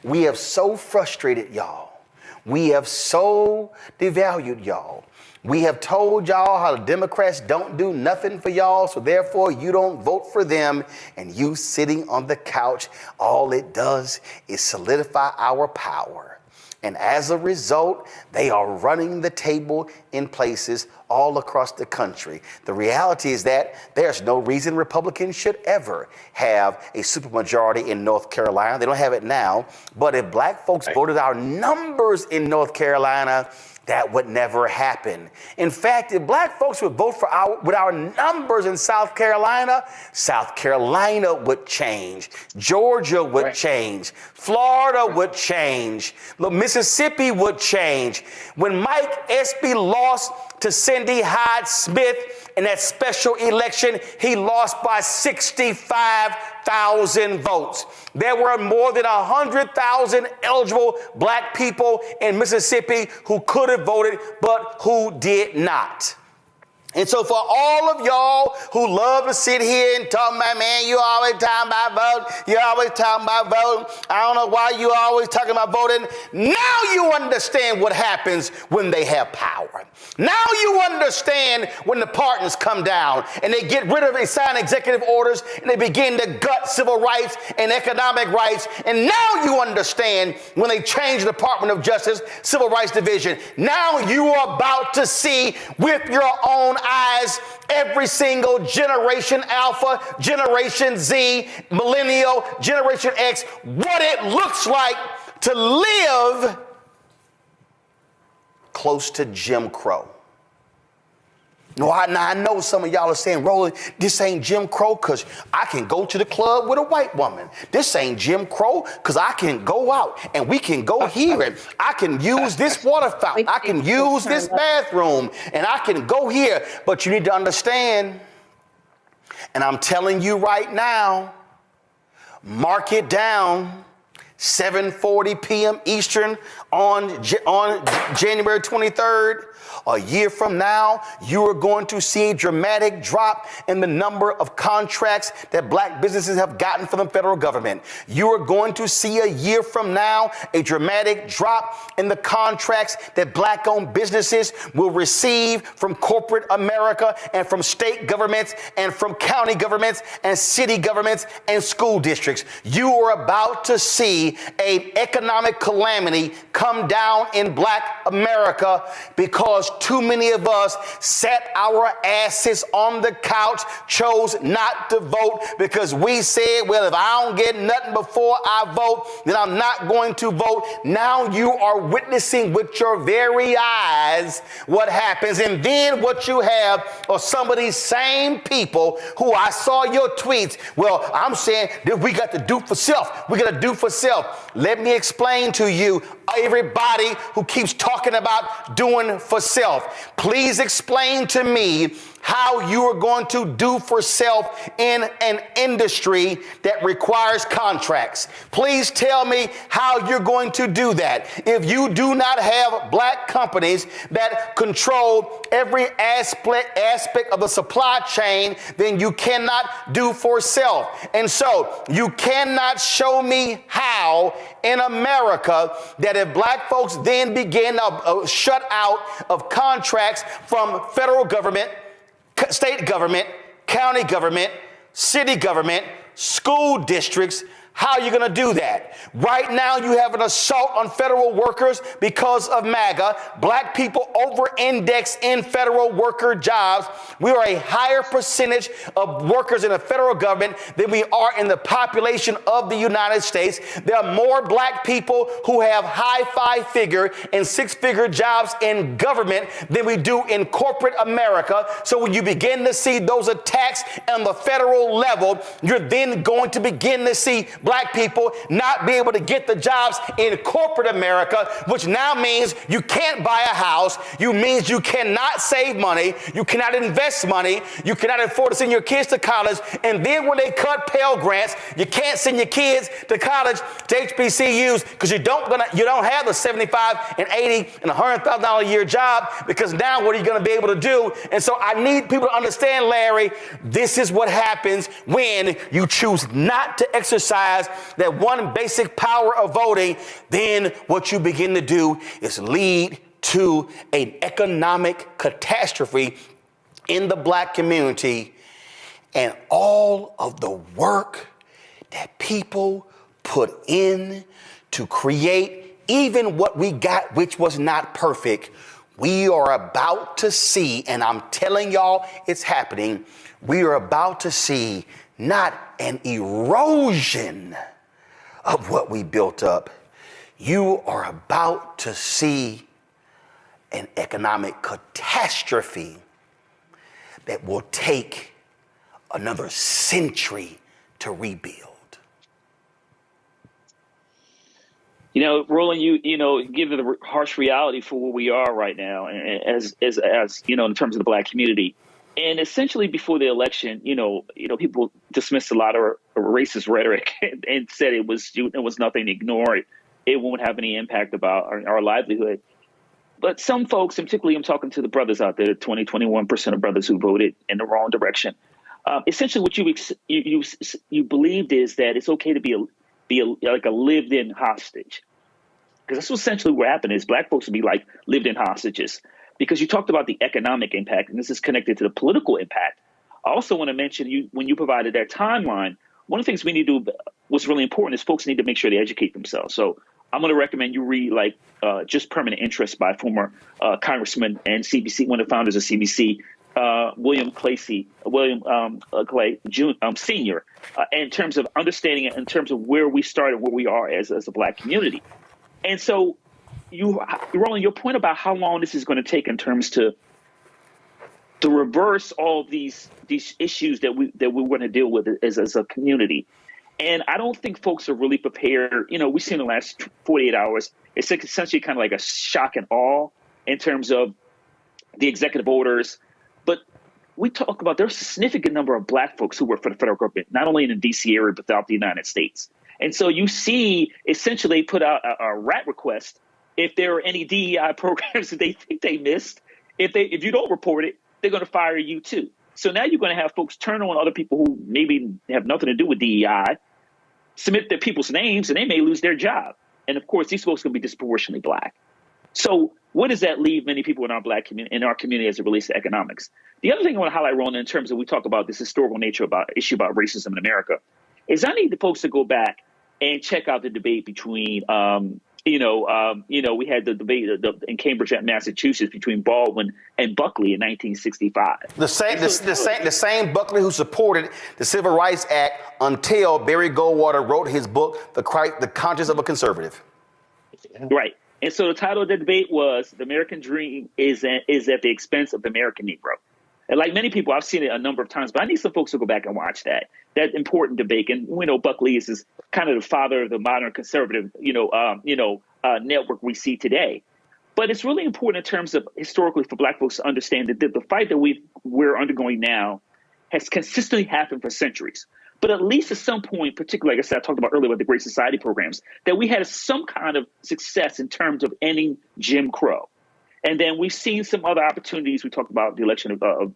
We have so frustrated y'all. We have so devalued y'all. We have told y'all how the Democrats don't do nothing for y'all, so therefore you don't vote for them, and you sitting on the couch, all it does is solidify our power. And as a result, they are running the table in places all across the country. The reality is that there's no reason Republicans should ever have a supermajority in North Carolina. They don't have it now. But if Black folks voted our numbers in North Carolina, that would never happen. In fact, if Black folks would vote with our numbers in South Carolina would change. Georgia would change. Florida would change. Mississippi would change. When Mike Espy lost to Cindy Hyde-Smith in that special election, he lost by 65,000 votes. There were more than 100,000 eligible Black people in Mississippi who could have voted, but who did not. And so for all of y'all who love to sit here and talk about, man, you always talking about voting, you always talking about voting, I don't know why you always talking about voting. Now you understand what happens when they have power. Now you understand when the partners come down and they get rid of and sign executive orders and they begin to gut civil rights and economic rights. And now you understand when they change the Department of Justice Civil Rights Division. Now you are about to see with your own eyes every single Generation Alpha, Generation Z, Millennial, Generation X, what it looks like to live close to Jim Crow. No, I know some of y'all are saying, Roland, this ain't Jim Crow because I can go to the club with a white woman. This ain't Jim Crow because I can go out and we can go here and I can use this water fountain. I can use this bathroom and I can go here. But you need to understand, and I'm telling you right now, mark it down, 7:40 p.m. Eastern on January 23rd. A year from now, you are going to see a dramatic drop in the number of contracts that black businesses have gotten from the federal government. You are going to see a year from now a dramatic drop in the contracts that black-owned businesses will receive from corporate America and from state governments and from county governments and city governments and school districts. You are about to see an economic calamity come down in black America because too many of us sat our asses on the couch, chose not to vote because we said, well, if I don't get nothing before I vote, then I'm not going to vote. Now you are witnessing with your very eyes what happens. And then what you have are some of these same people who I saw your tweets. Well, I'm saying that we got to do for self. We got to do for self. Let me explain to you, everybody who keeps talking about doing for self, please explain to me how you are going to do for self in an industry that requires contracts. Please tell me how you're going to do that. If you do not have black companies that control every aspect of the supply chain, then you cannot do for self. And so you cannot show me how in America that if black folks then begin to shut out of contracts from federal government, state government, county government, city government, school districts, how are you going to do that? Right now, you have an assault on federal workers because of MAGA. Black people over-index in federal worker jobs. We are a higher percentage of workers in the federal government than we are in the population of the United States. There are more black people who have high five-figure and six-figure jobs in government than we do in corporate America. So when you begin to see those attacks on the federal level, you're then going to begin to see black people not be able to get the jobs in corporate America, which now means you can't buy a house. You means you cannot save money. You cannot invest money. You cannot afford to send your kids to college. And then when they cut Pell Grants, you can't send your kids to college to HBCUs because you don't have the $75 and $80 and $100,000 a year job, because now what are you going to be able to do? And so I need people to understand, Larry, this is what happens when you choose not to exercise that one basic power of voting. Then what you begin to do is lead to an economic catastrophe in the black community, and all of the work that people put in to create even what we got, which was not perfect. We are about to see, and I'm telling y'all it's happening, we are about to see not an erosion of what we built up. You are about to see an economic catastrophe that will take another century to rebuild. You know, Roland, you know, give the harsh reality for where we are right now, as you know, in terms of the black community. And essentially, before the election, you know, people dismissed a lot of racist rhetoric and said it was nothing. Ignore it. It won't have any impact about our livelihood. But some folks, and particularly I'm talking to the brothers out there, 21% of brothers who voted in the wrong direction. Essentially, what you believed is that it's okay to be like a lived-in hostage, because that's essentially what happened. Is black folks would be like lived-in hostages. Because you talked about the economic impact, and this is connected to the political impact. I also want to mention, when you provided that timeline, one of the things we need to do, what's really important, is folks need to make sure they educate themselves. So I'm going to recommend you read Just Permanent Interest by former Congressman and CBC, one of the founders of CBC, William Clay Sr., in terms of understanding it, in terms of where we started, where we are as a black community. And so, Roland, your point about how long this is going to take in terms to to reverse all these issues that we want to deal with as a community. And I don't think folks are really prepared. You know, we've seen the last 48 hours. It's essentially kind of like a shock and awe in terms of the executive orders. But we talk about there's a significant number of Black folks who work for the federal government, not only in the D.C. area, but throughout the United States. And so you see, essentially, put out a rat request if there are any DEI programs that they think they missed. If you don't report it, they're going to fire you too. So now you're going to have folks turn on other people who maybe have nothing to do with DEI, submit their people's names, and they may lose their job. And of course, these folks are going to be disproportionately Black. So what does that leave many people in our Black community, in our community, as it relates to economics? The other thing I want to highlight, Roland, in terms of we talk about this historical nature issue about racism in America, is I need the folks to go back and check out the debate between, we had the debate in Cambridge, Massachusetts, between Baldwin and Buckley in 1965. The same Buckley who supported the Civil Rights Act until Barry Goldwater wrote his book, The Conscience of a Conservative. Right. And so the title of the debate was "The American Dream is at the Expense of the American Negro." And like many people, I've seen it a number of times, but I need some folks to go back and watch that important debate. And we know Buckley is kind of the father of the modern conservative, network we see today. But it's really important in terms of historically for Black folks to understand that the fight that we're undergoing now has consistently happened for centuries. But at least at some point, particularly, like I said, I talked about earlier with the Great Society programs, that we had some kind of success in terms of ending Jim Crow. And then we've seen some other opportunities. We talked about the election of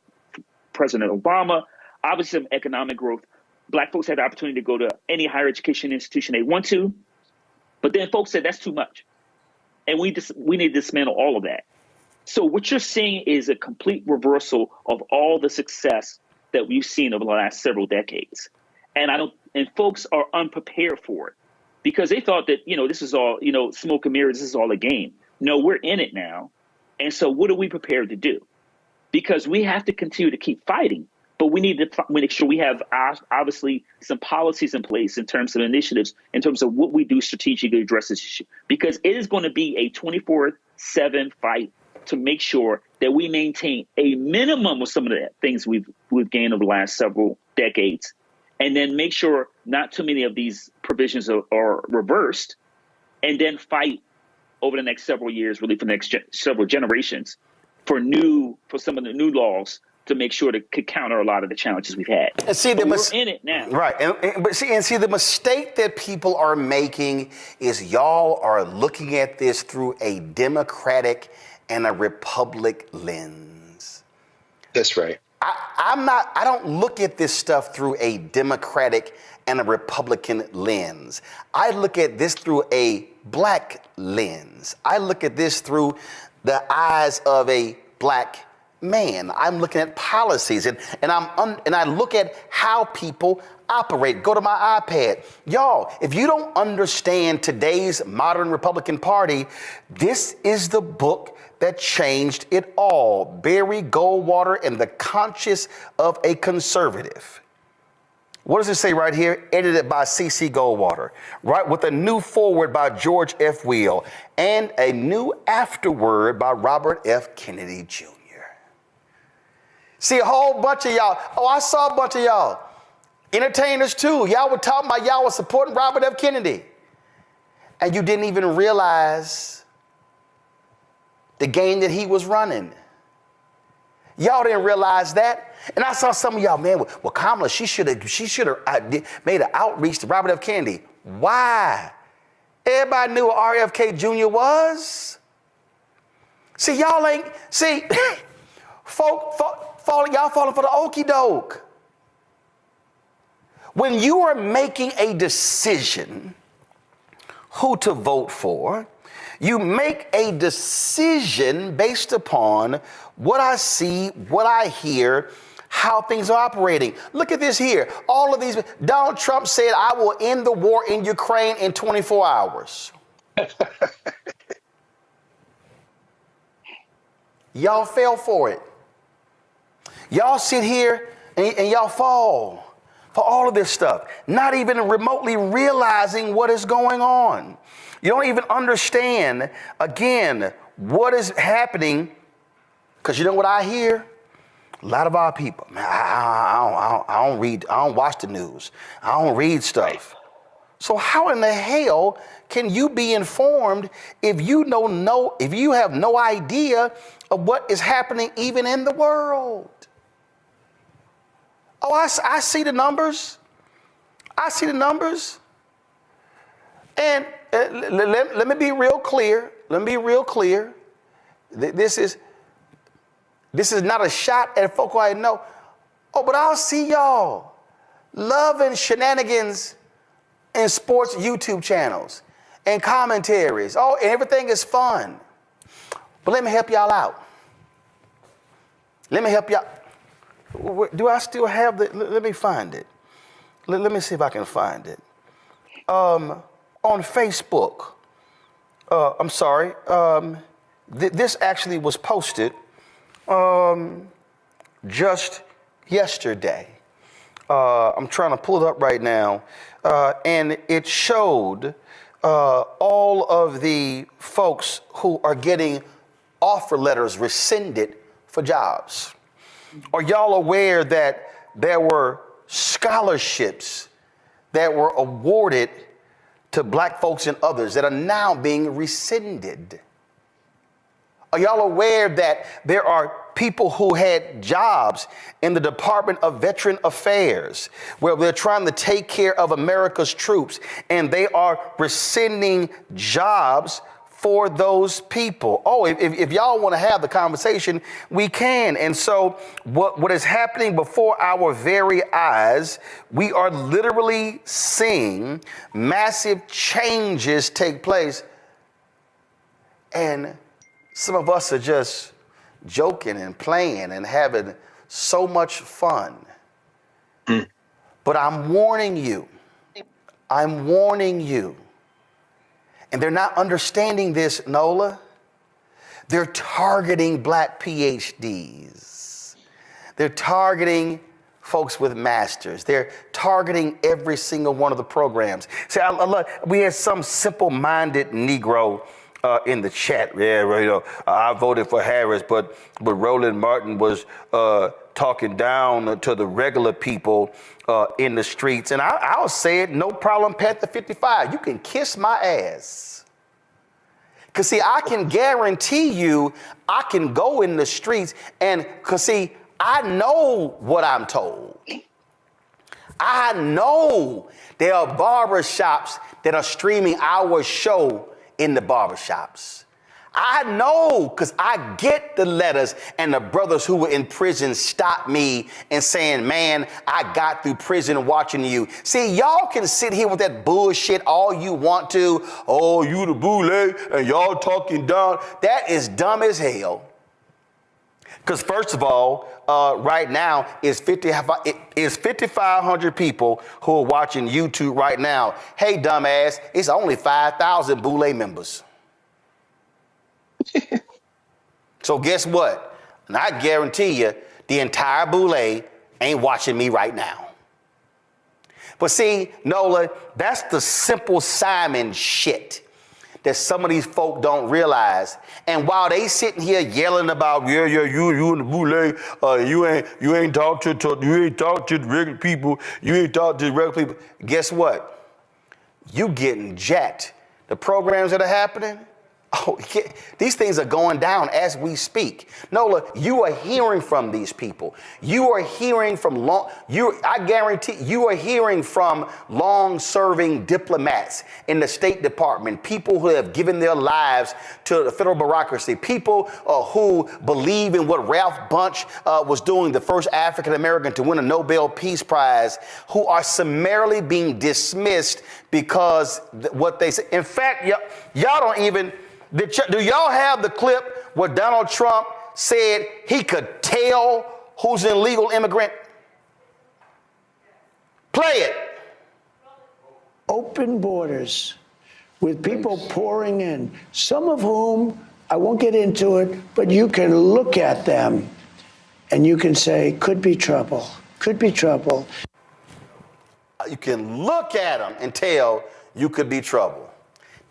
President Obama, obviously some economic growth. Black folks had the opportunity to go to any higher education institution they want to. But then folks said that's too much. And we need to dismantle all of that. So what you're seeing is a complete reversal of all the success that we've seen over the last several decades. And folks are unprepared for it because they thought that, this is all, smoke and mirrors, this is all a game. No, we're in it now. And so what are we prepared to do? Because we have to continue to keep fighting, but we need to make sure we have obviously some policies in place in terms of initiatives, in terms of what we do strategically to address this issue, because it is going to be a 24/7 fight to make sure that we maintain a minimum of some of the things we've gained over the last several decades, and then make sure not too many of these provisions are reversed, and then fight over the next several years, really for the next several generations, for some of the new laws to make sure to counter a lot of the challenges we've had. And see, we're in it now. Right. But the mistake that people are making is y'all are looking at this through a Democratic and a Republic lens. That's right. I don't look at this stuff through a Democratic and a Republican lens. I look at this through a Black lens. I look at this through the eyes of a Black man. I'm looking at policies and I look at how people operate. Go to my iPad. Y'all, if you don't understand today's modern Republican Party, this is the book that changed it all. Barry Goldwater and the Conscience of a Conservative. What does it say right here? Edited by C.C. Goldwater, right? With a new foreword by George F. Weil and a new afterword by Robert F. Kennedy Jr. See, a whole bunch of y'all. Oh, I saw a bunch of y'all. Entertainers too. Y'all were talking about y'all were supporting Robert F. Kennedy. And you didn't even realize the game that he was running. Y'all didn't realize that. And I saw some of y'all, man, well, Kamala, she should have made an outreach to Robert F. Kennedy. Why? Everybody knew what RFK Jr. was. See, y'all ain't, y'all falling for the okie doke. When you are making a decision who to vote for, you make a decision based upon what I see, what I hear, how things are operating. Look at this here. All of these. Donald Trump said, I will end the war in Ukraine in 24 hours. Y'all fell for it. Y'all sit here and y'all fall for all of this stuff, not even remotely realizing what is going on. You don't even understand, again, what is happening, because you know what I hear? A lot of our people, man, I don't read, I don't watch the news. I don't read stuff. So how in the hell can you be informed if you if you have no idea of what is happening even in the world? Oh, I see the numbers. I see the numbers. And let me be real clear. Let me be real clear. This is not a shot at folk I know. Oh, but I'll see y'all loving shenanigans in sports YouTube channels and commentaries. Oh, and everything is fun. But let me help y'all out. Let me help y'all. Do I still have the, let me find it. Let me see if I can find it. On Facebook, I'm sorry, this actually was posted just yesterday. I'm trying to pull it up right now. And it showed all of the folks who are getting offer letters rescinded for jobs. Are y'all aware that there were scholarships that were awarded to black folks and others that are now being rescinded? Are y'all aware that there are people who had jobs in the Department of Veteran Affairs where they're trying to take care of America's troops, and they are rescinding jobs for those people? Oh, if y'all want to have the conversation, we can. And so what is happening before our very eyes, we are literally seeing massive changes take place. And some of us are just joking and playing and having so much fun. But I'm warning you. And they're not understanding this, Nola. They're targeting black PhDs. They're targeting folks with masters. They're targeting every single one of the programs. See, we had some simple-minded Negro in the chat. Yeah, you know, I voted for Harris, but Roland Martin was talking down to the regular people in the streets. And I'll say it, no problem, Panther 55. You can kiss my ass. Because, see, I can guarantee you I can go in the streets and, because, see, I know what I'm told. I know there are barbershops that are streaming our show in the barbershops. I know, because I get the letters, and the brothers who were in prison stopped me and saying, man, I got through prison watching you. See, y'all can sit here with that bullshit all you want to. Oh, you the boule, and y'all talking down. That is dumb as hell. Because first of all, right now is 5,500 people who are watching YouTube right now. Hey, dumbass, it's only 5,000 boule members. So guess what? And I guarantee you, the entire boule ain't watching me right now. But see, Nola, that's the Simple Simon shit that some of these folk don't realize. And while they sitting here yelling about, you in the boule, you ain't talk to the regular people, guess what? You getting jacked. The programs that are happening, oh, these things are going down as we speak. Nola, you are hearing from these people. You are hearing from I guarantee you are hearing from long-serving diplomats in the State Department, people who have given their lives to the federal bureaucracy, people who believe in what Ralph Bunche was doing, the first African-American to win a Nobel Peace Prize, who are summarily being dismissed because what they say. In fact, y'all don't even. Do y'all have the clip where Donald Trump said he could tell who's an illegal immigrant? Play it. Open borders with people pouring in, some of whom, I won't get into it, but you can look at them and you can say, could be trouble, could be trouble. You can look at them and tell you could be trouble.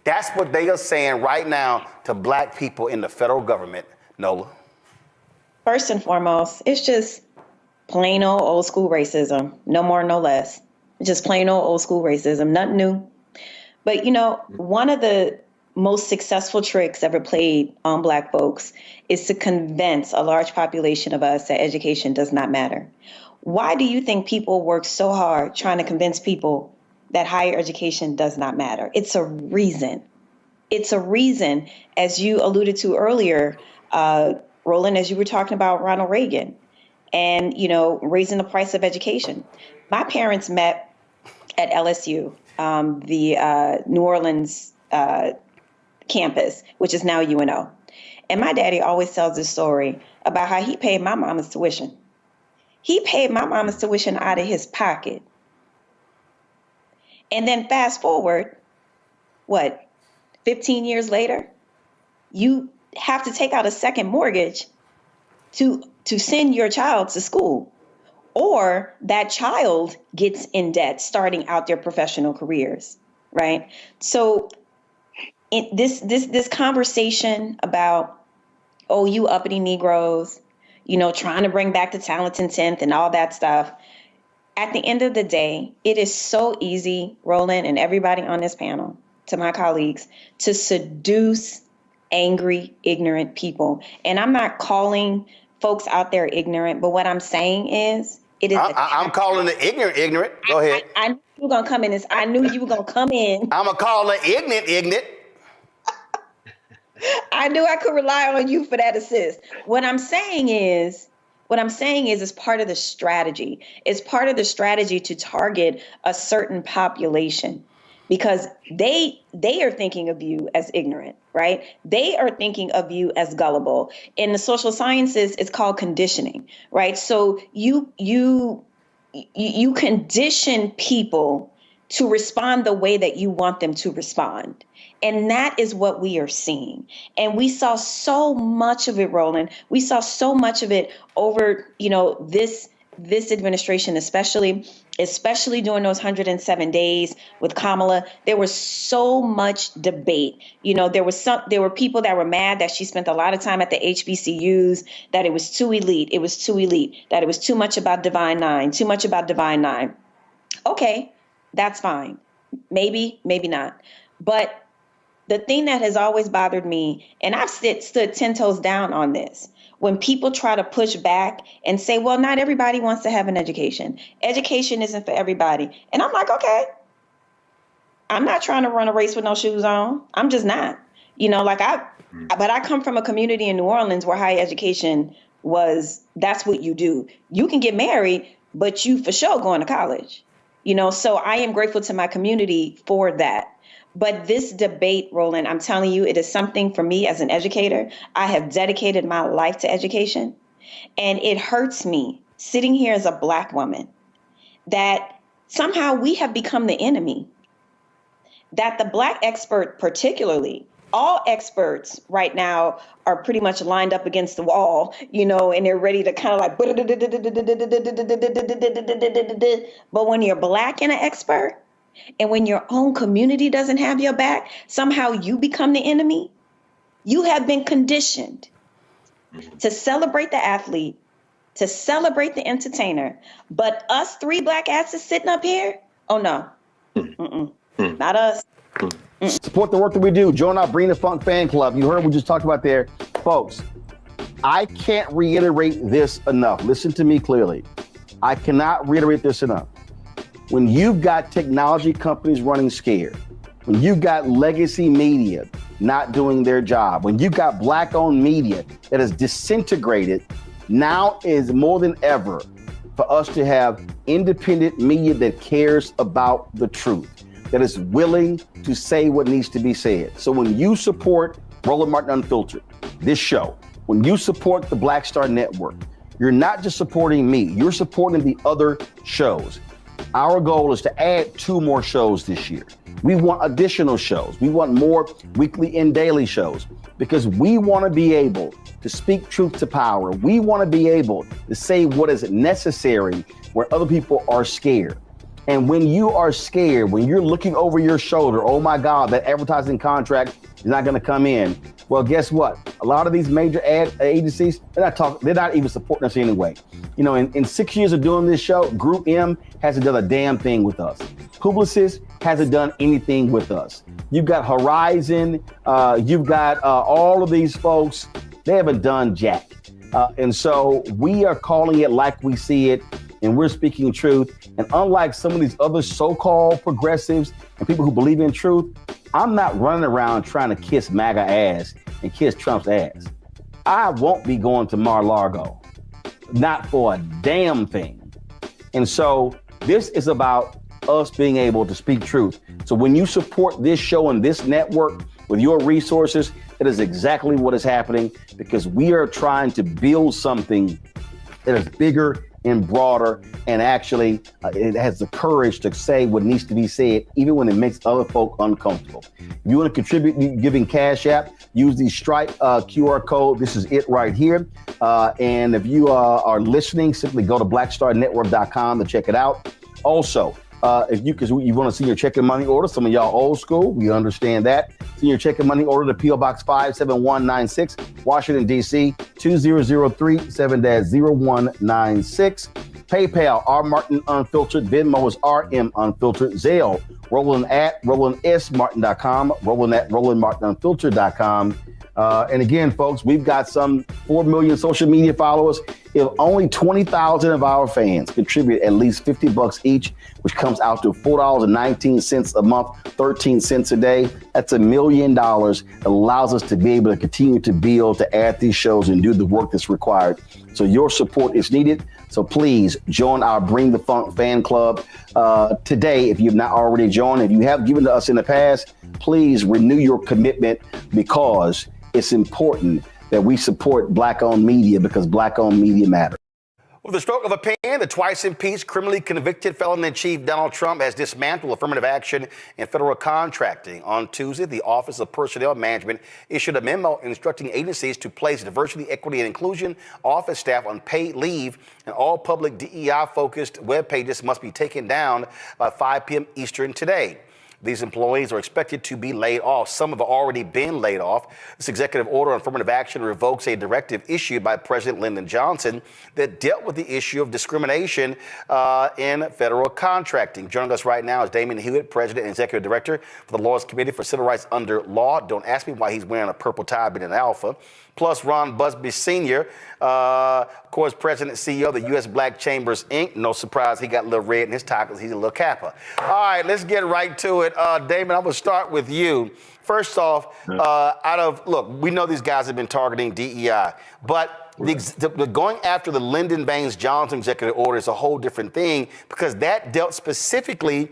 That's what they are saying right now to black people in the federal government, Nola. First and foremost, it's just plain old school racism. No more, no less. Just plain old school racism. Nothing new. But, one of the most successful tricks ever played on Black folks is to convince a large population of us that education does not matter. Why do you think people work so hard trying to convince people that higher education does not matter? It's a reason. It's a reason, as you alluded to earlier, Roland, as you were talking about Ronald Reagan and, raising the price of education. My parents met at LSU, the New Orleans campus, which is now UNO. And my daddy always tells this story about how he paid my mama's tuition. He paid my mama's tuition out of his pocket. And then fast forward, 15 years later, you have to take out a second mortgage to send your child to school, or that child gets in debt starting out their professional careers, right? So this conversation about, oh, you uppity Negroes, trying to bring back the talent and 10th and all that stuff. At the end of the day, it is so easy, Roland and everybody on this panel, to my colleagues, to seduce angry, ignorant people. And I'm not calling folks out there ignorant, but what I'm saying is, it is. I'm calling the ignorant. Go ahead. I knew you were gonna come in. I knew you were gonna come in. I'm gonna call the ignorant. I knew I could rely on you for that assist. What I'm saying is it's part of the strategy. It's part of the strategy to target a certain population, because they are thinking of you as ignorant, right? They are thinking of you as gullible. In the social sciences, it's called conditioning, right? So you condition people to respond the way that you want them to respond. And that is what we are seeing. And we saw so much of it, Roland. We saw so much of it over, this administration, especially during those 107 days with Kamala. There was so much debate. There were people that were mad that she spent a lot of time at the HBCUs, that it was too elite. That it was too much about Divine Nine. Okay, that's fine. Maybe not. But the thing that has always bothered me, and I've stood 10 toes down on this, when people try to push back and say, well, not everybody wants to have an education. Education isn't for everybody. And I'm like, okay, I'm not trying to run a race with no shoes on. I'm just not. But I come from a community in New Orleans where higher education that's what you do. You can get married, but you for sure going to college. So I am grateful to my community for that. But this debate, Roland, I'm telling you, it is something for me as an educator. I have dedicated my life to education. And it hurts me sitting here as a Black woman that somehow we have become the enemy. That the Black expert, particularly, all experts right now are pretty much lined up against the wall, and they're ready to kind of like, but when you're Black and an expert, and when your own community doesn't have your back, somehow you become the enemy. You have been conditioned to celebrate the athlete, to celebrate the entertainer. But us three Black asses sitting up here, oh no, not us. Support the work that we do. Join our Bring the Funk fan club. You heard what we just talked about there. Folks, I can't reiterate this enough. Listen to me clearly. I cannot reiterate this enough. When you've got technology companies running scared, when you've got legacy media not doing their job, when you've got Black-owned media that has disintegrated, now is more than ever for us to have independent media that cares about the truth, that is willing to say what needs to be said. So when you support Roland Martin Unfiltered, this show, when you support the Black Star Network, you're not just supporting me, you're supporting the other shows. Our goal is to add 2 more shows this year. We want additional shows. We want more weekly and daily shows because we want to be able to speak truth to power. We want to be able to say what is necessary where other people are scared. And when you are scared, when you're looking over your shoulder, oh my God, that advertising contract is not going to come in. Well, guess what? A lot of these major ad agencies, they're not even supporting us anyway. You know, in 6 years of doing this show, Group M hasn't done a damn thing with us. Publicis hasn't done anything with us. You've got Horizon, you've got all of these folks, they haven't done jack. And so we are calling it like we see it, and we're speaking truth. And unlike some of these other so-called progressives and people who believe in truth, I'm not running around trying to kiss MAGA ass and kiss Trump's ass. I won't be going to Mar-a-Lago, not for a damn thing. And so this is about us being able to speak truth. So when you support this show and this network with your resources, that is exactly what is happening, because we are trying to build something that is bigger and broader, and actually it has the courage to say what needs to be said, even when it makes other folk uncomfortable. If you want to contribute giving Cash App, use the Stripe QR code. This is it right here. And if you are listening, simply go to blackstarnetwork.com to check it out. Also, because you want to see your checking money order, some of y'all old school, we understand that. See your checking money order to P.O. Box 57196, Washington, D.C., 2003 7-0196. PayPal, R. Martin Unfiltered. Venmo is RM Unfiltered. Zelle, Roland at RolandSMartin.com, Roland at RolandMartinUnfiltered.com. And again, folks, we've got some 4 million social media followers. If only 20,000 of our fans contribute at least $50 each, which comes out to $4.19 a month, 13 cents a day, that's $1 million. It allows us to be able to continue to build, to add these shows and do the work that's required. So your support is needed. So please join our Bring the Funk fan club today if you've not already joined. If you have given to us in the past, please renew your commitment, because it's important that we support Black-owned media, because Black-owned media matters. With the stroke of a pen, the twice impeached, criminally convicted felon-in-chief Donald Trump has dismantled affirmative action in federal contracting. On Tuesday, the Office of Personnel Management issued a memo instructing agencies to place diversity, equity, and inclusion office staff on paid leave, and all public DEI-focused web pages must be taken down by 5 p.m. Eastern today. These employees are expected to be laid off. Some have already been laid off. This executive order on affirmative action revokes a directive issued by President Lyndon Johnson that dealt with the issue of discrimination in federal contracting. Joining us right now is Damon Hewitt, President and Executive Director for the Lawyers Committee for Civil Rights Under Law. Don't ask me why he's wearing a purple tie being an alpha. Plus Ron Busby Sr., of course, President and CEO of the U.S. Black Chambers, Inc. No surprise, he got a little red in his tie because he's a little Kappa. All right, let's get right to it. Damon, I'm going to start with you. First off, look, we know these guys have been targeting DEI, but going after the Lyndon Baines Johnson executive order is a whole different thing, because that dealt specifically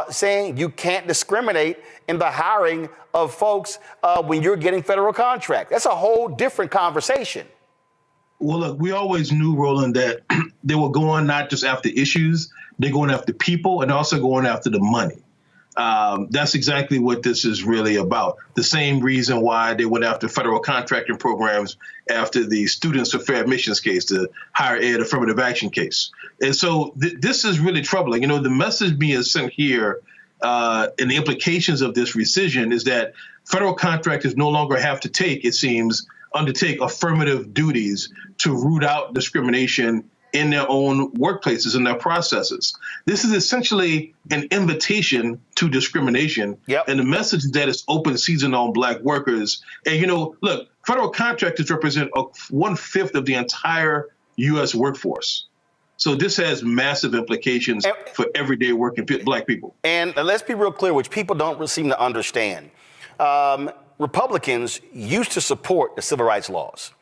saying you can't discriminate in the hiring of folks when you're getting federal contract. That's a whole different conversation. Well, look, we always knew, Roland, that they were going not just after issues, they're going after people and also going after the money. That's exactly what this is really about. The same reason why they went after federal contracting programs after the Students for Fair Admissions case, the higher ed affirmative action case. And so this is really troubling. You know, the message being sent here and the implications of this rescission is that federal contractors no longer have to undertake affirmative duties to root out discrimination in their own workplaces and their processes. This is essentially an invitation to discrimination. Yep. And the message is that it's open season on Black workers. And, you know, look, federal contractors represent 1/5 of the entire U.S. workforce. So this has massive implications for everyday working Black people. And let's be real clear, which people don't seem to understand. Republicans used to support the civil rights laws.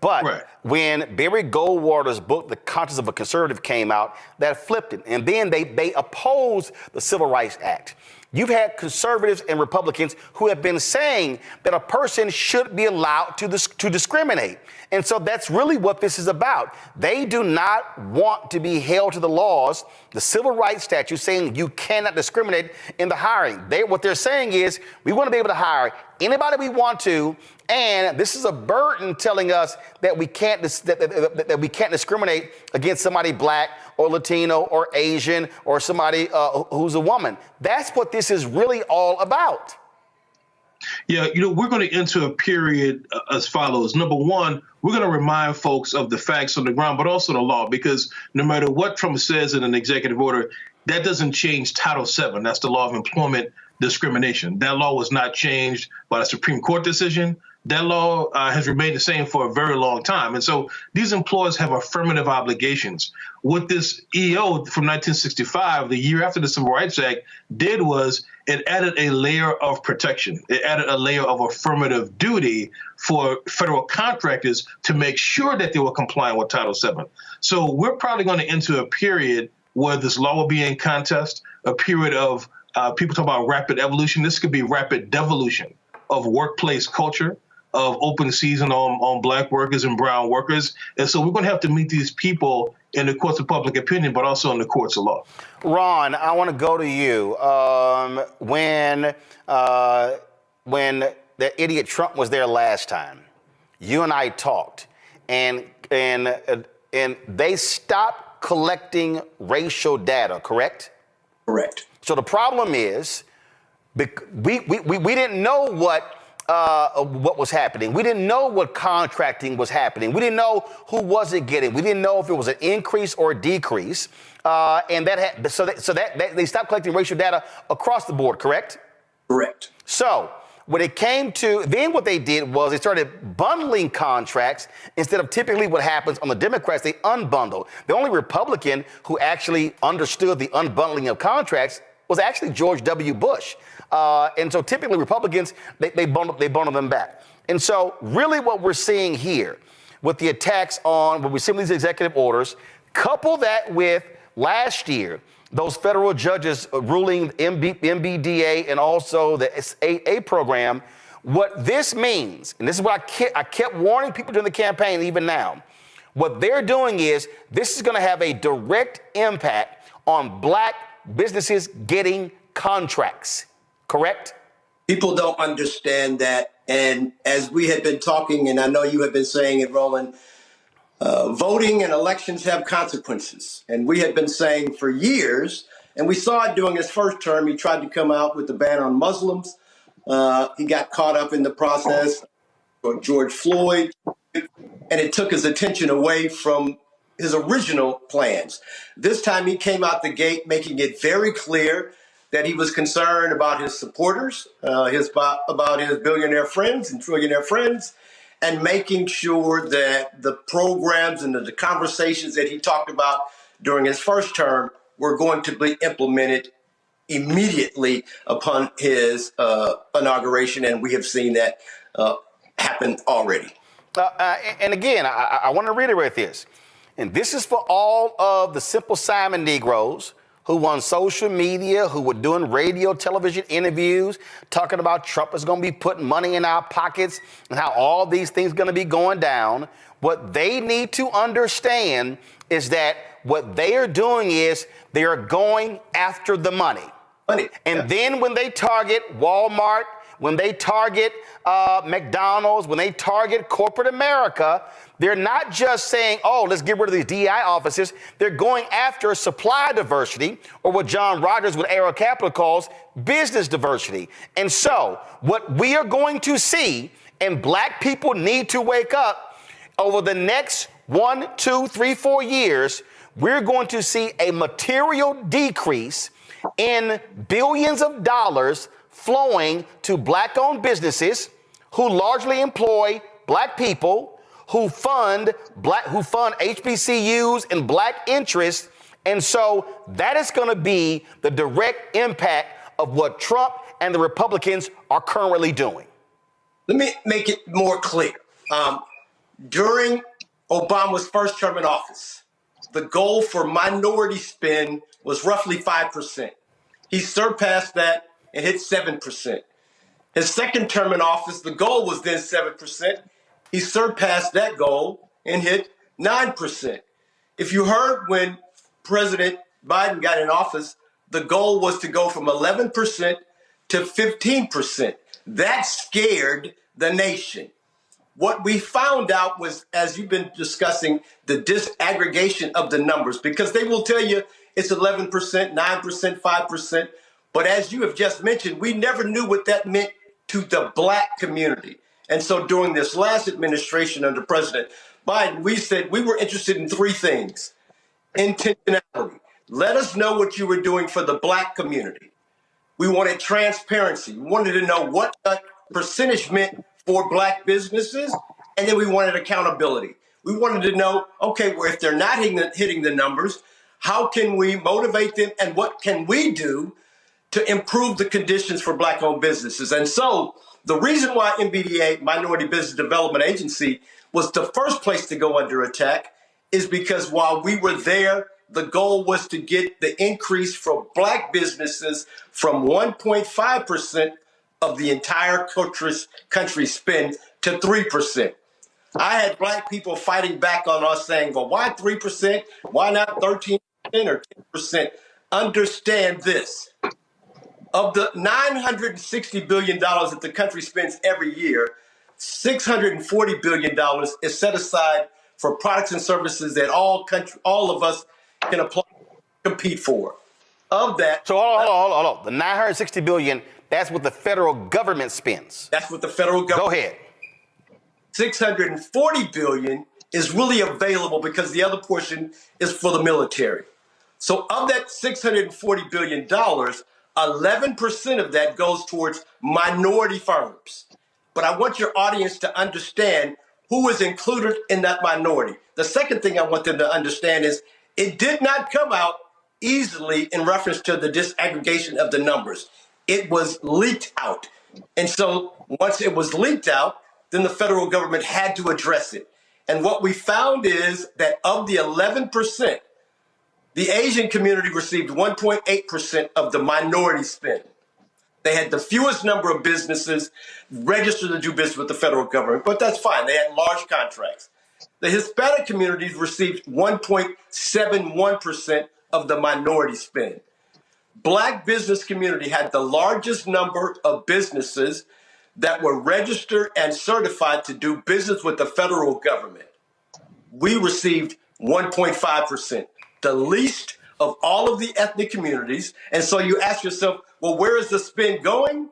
But when Barry Goldwater's book, The Conscience of a Conservative, came out, that flipped it. And then they opposed the Civil Rights Act. You've had conservatives and Republicans who have been saying that a person should be allowed to discriminate. And so that's really what this is about. They do not want to be held to the laws, the civil rights statute saying you cannot discriminate in the hiring. What they're saying is we want to be able to hire anybody we want to, and this is a burden telling us that we can't that we can't discriminate against somebody Black or Latino or Asian or somebody who's a woman. That's what this is really all about. Yeah, we're going to enter a period as follows. Number one, we're going to remind folks of the facts on the ground, but also the law, because no matter what Trump says in an executive order, that doesn't change Title VII. That's the law of employment discrimination. That law was not changed by a Supreme Court decision. That law has remained the same for a very long time. And so these employers have affirmative obligations. What this EO from 1965, the year after the Civil Rights Act, did was it added a layer of protection. It added a layer of affirmative duty for federal contractors to make sure that they were complying with Title VII. So we're probably going to enter a period where this law will be in contest, a period of people talk about rapid evolution. This could be rapid devolution of workplace culture, of open season on Black workers and brown workers. And so we're going to have to meet these people in the courts of public opinion, but also in the courts of law. Ron, I want to go to you. When the idiot Trump was there last time, you and I talked, and they stopped collecting racial data, correct? Correct. So the problem is, we didn't know what was happening. We didn't know what contracting was happening. We didn't know who was it getting. We didn't know if it was an increase or a decrease. And they stopped collecting racial data across the board, correct? Correct. So when it came to, then what they did was they started bundling contracts instead of typically what happens on the Democrats, they unbundle. The only Republican who actually understood the unbundling of contracts was actually George W. Bush. And so typically Republicans, they bundle them back. And so really what we're seeing here with the attacks on, when we see these executive orders, couple that with last year, those federal judges ruling MBDA and also the AA program, what this means, and this is what I kept warning people during the campaign, even now, what they're doing is this is going to have a direct impact on Black businesses getting contracts, correct? People don't understand that. And as we had been talking, and I know you have been saying it, Roland, voting and elections have consequences. And we had been saying for years, and we saw it during his first term, he tried to come out with the ban on Muslims. He got caught up in the process for George Floyd, and it took his attention away from his original plans. This time he came out the gate making it very clear that he was concerned about his supporters, about his billionaire friends and trillionaire friends, and making sure that the programs and the conversations that he talked about during his first term were going to be implemented immediately upon his inauguration. And we have seen that happen already. And again, I want to reiterate this. And this is for all of the Simple Simon Negroes who on social media, who were doing radio, television interviews, talking about Trump is going to be putting money in our pockets and how all these things are going to be going down. What they need to understand is that what they are doing is they are going after the money. And then when they target Walmart, when they target McDonald's, when they target corporate America, they're not just saying, oh, let's get rid of these DI offices. They're going after supply diversity, or what John Rogers with Arrow Capital calls business diversity. And so what we are going to see, and Black people need to wake up, over the next 1, 2, 3, 4 years, we're going to see a material decrease in billions of dollars flowing to Black-owned businesses who largely employ Black people, who fund HBCUs and Black interests. And so that is going to be the direct impact of what Trump and the Republicans are currently doing. Let me make it more clear. During Obama's first term in office, the goal for minority spend was roughly 5%. He surpassed that and hit 7%. His second term in office, the goal was then 7%. He surpassed that goal and hit 9%. If you heard when President Biden got in office, the goal was to go from 11% to 15%. That scared the nation. What we found out was, as you've been discussing, the disaggregation of the numbers, because they will tell you it's 11%, 9%, 5%. But as you have just mentioned, we never knew what that meant to the Black community. And so during this last administration under President Biden, we said we were interested in three things. Intentionality. Let us know what you were doing for the Black community. We wanted transparency. We wanted to know what that percentage meant for Black businesses. And then we wanted accountability. We wanted to know, okay, well, if they're not hitting the numbers, how can we motivate them and what can we do to improve the conditions for Black-owned businesses? And so the reason why MBDA, Minority Business Development Agency, was the first place to go under attack is because while we were there, the goal was to get the increase for Black businesses from 1.5% of the entire country spend to 3%. I had Black people fighting back on us saying, well, why 3%? Why not 13% or 10%? Understand this. Of the $960 billion that the country spends every year, $640 billion is set aside for products and services that all of us can apply, compete for. Of that, So hold on. The $960 billion, that's what the federal government spends. that's what the federal government. Go ahead. $640 billion is really available because the other portion is for the military. So of that $640 billion, 11% of that goes towards minority firms. But I want your audience to understand who is included in that minority. The second thing I want them to understand is it did not come out easily in reference to the disaggregation of the numbers. It was leaked out. And so once it was leaked out, then the federal government had to address it. And what we found is that of the 11%, the Asian community received 1.8% of the minority spend. They had the fewest number of businesses registered to do business with the federal government, but that's fine. They had large contracts. The Hispanic communities received 1.71% of the minority spend. Black business community had the largest number of businesses that were registered and certified to do business with the federal government. We received 1.5%, the least of all of the ethnic communities. And so you ask yourself, well, where is the spend going?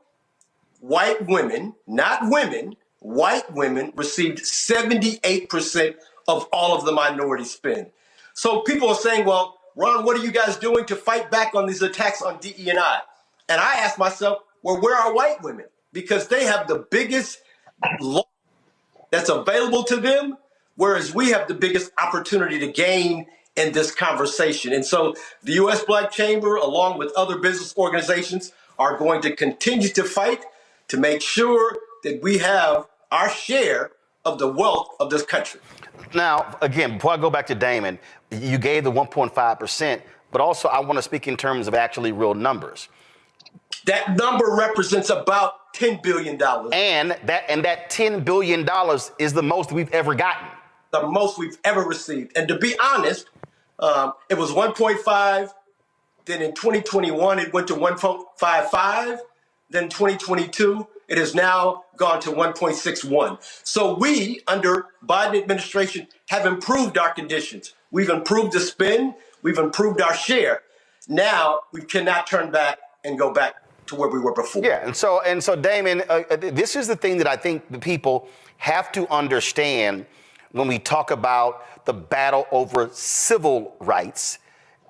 White women, not women, white women received 78% of all of the minority spend. So people are saying, well, Ron, what are you guys doing to fight back on these attacks on DE&I? And I ask myself, well, where are white women? Because they have the biggest law that's available to them, whereas we have the biggest opportunity to gain in this conversation. And so the U.S. Black Chamber, along with other business organizations, are going to continue to fight to make sure that we have our share of the wealth of this country. Now, again, before I go back to Damon, you gave the 1.5%, but also I want to speak in terms of actually real numbers. That number represents about $10 billion. And that $10 billion is the most we've ever gotten. The most we've ever received. And to be honest, it was 1.5. Then in 2021, it went to 1.55. Then 2022, it has now gone to 1.61. So we, under Biden administration, have improved our conditions. We've improved the spend. We've improved our share. Now we cannot turn back and go back to where we were before. Yeah, and so Damon, this is the thing that I think the people have to understand when we talk about the battle over civil rights.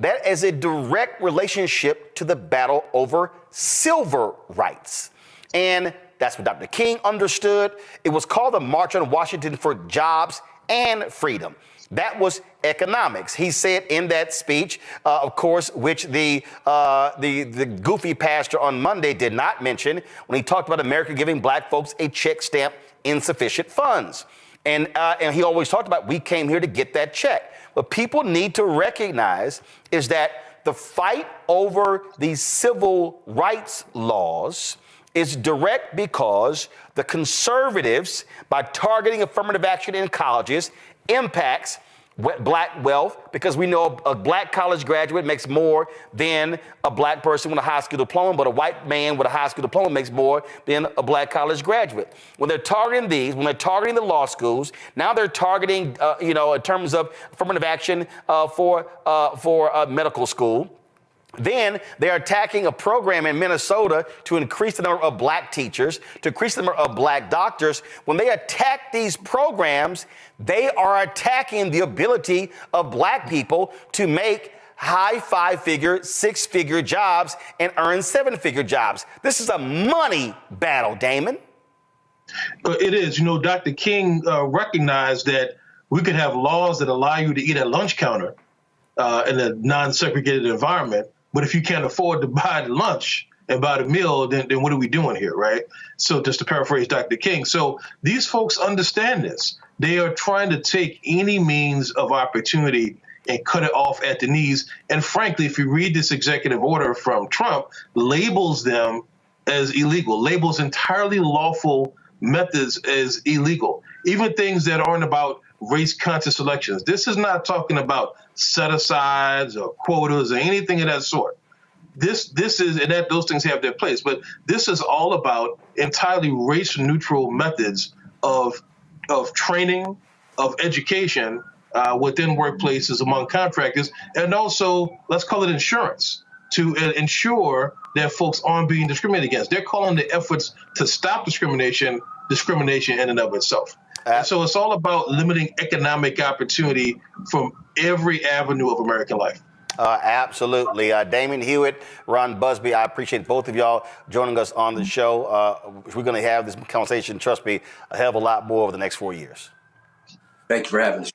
That is a direct relationship to the battle over civil rights. And that's what Dr. King understood. It was called the March on Washington for Jobs and Freedom. That was economics. He said in that speech, of course, which the goofy pastor on Monday did not mention when he talked about America giving black folks a check stamp insufficient funds. And he always talked about we came here to get that check. What people need to recognize is that the fight over these civil rights laws is direct because the conservatives, by targeting affirmative action in colleges, impacts black wealth, because we know a black college graduate makes more than a black person with a high school diploma, but a white man with a high school diploma makes more than a black college graduate. When they're targeting these, when they're targeting the law schools, now they're targeting, in terms of affirmative action for medical school. Then they're attacking a program in Minnesota to increase the number of black teachers, to increase the number of black doctors. When they attack these programs, they are attacking the ability of black people to make high 5-figure, 6-figure jobs and earn 7-figure jobs. This is a money battle, Damon. It is. Dr. King recognized that we could have laws that allow you to eat at lunch counter in a non-segregated environment. But if you can't afford to buy the lunch and buy the meal, then what are we doing here, right? So just to paraphrase Dr. King. So these folks understand this. They are trying to take any means of opportunity and cut it off at the knees. And frankly, if you read this executive order from Trump, labels them as illegal, labels entirely lawful methods as illegal, even things that aren't about race-conscious elections. This is not talking about set-asides or quotas or anything of that sort. This is, and that those things have their place, but this is all about entirely race-neutral methods of training, of education within workplaces among contractors, and also, let's call it insurance, to ensure that folks aren't being discriminated against. They're calling the efforts to stop discrimination in and of itself. And so it's all about limiting economic opportunity from every avenue of American life. Absolutely. Damon Hewitt, Ron Busby, I appreciate both of y'all joining us on the show. We're going to have this conversation, trust me, a hell of a lot more over the next 4 years. Thank you for having us.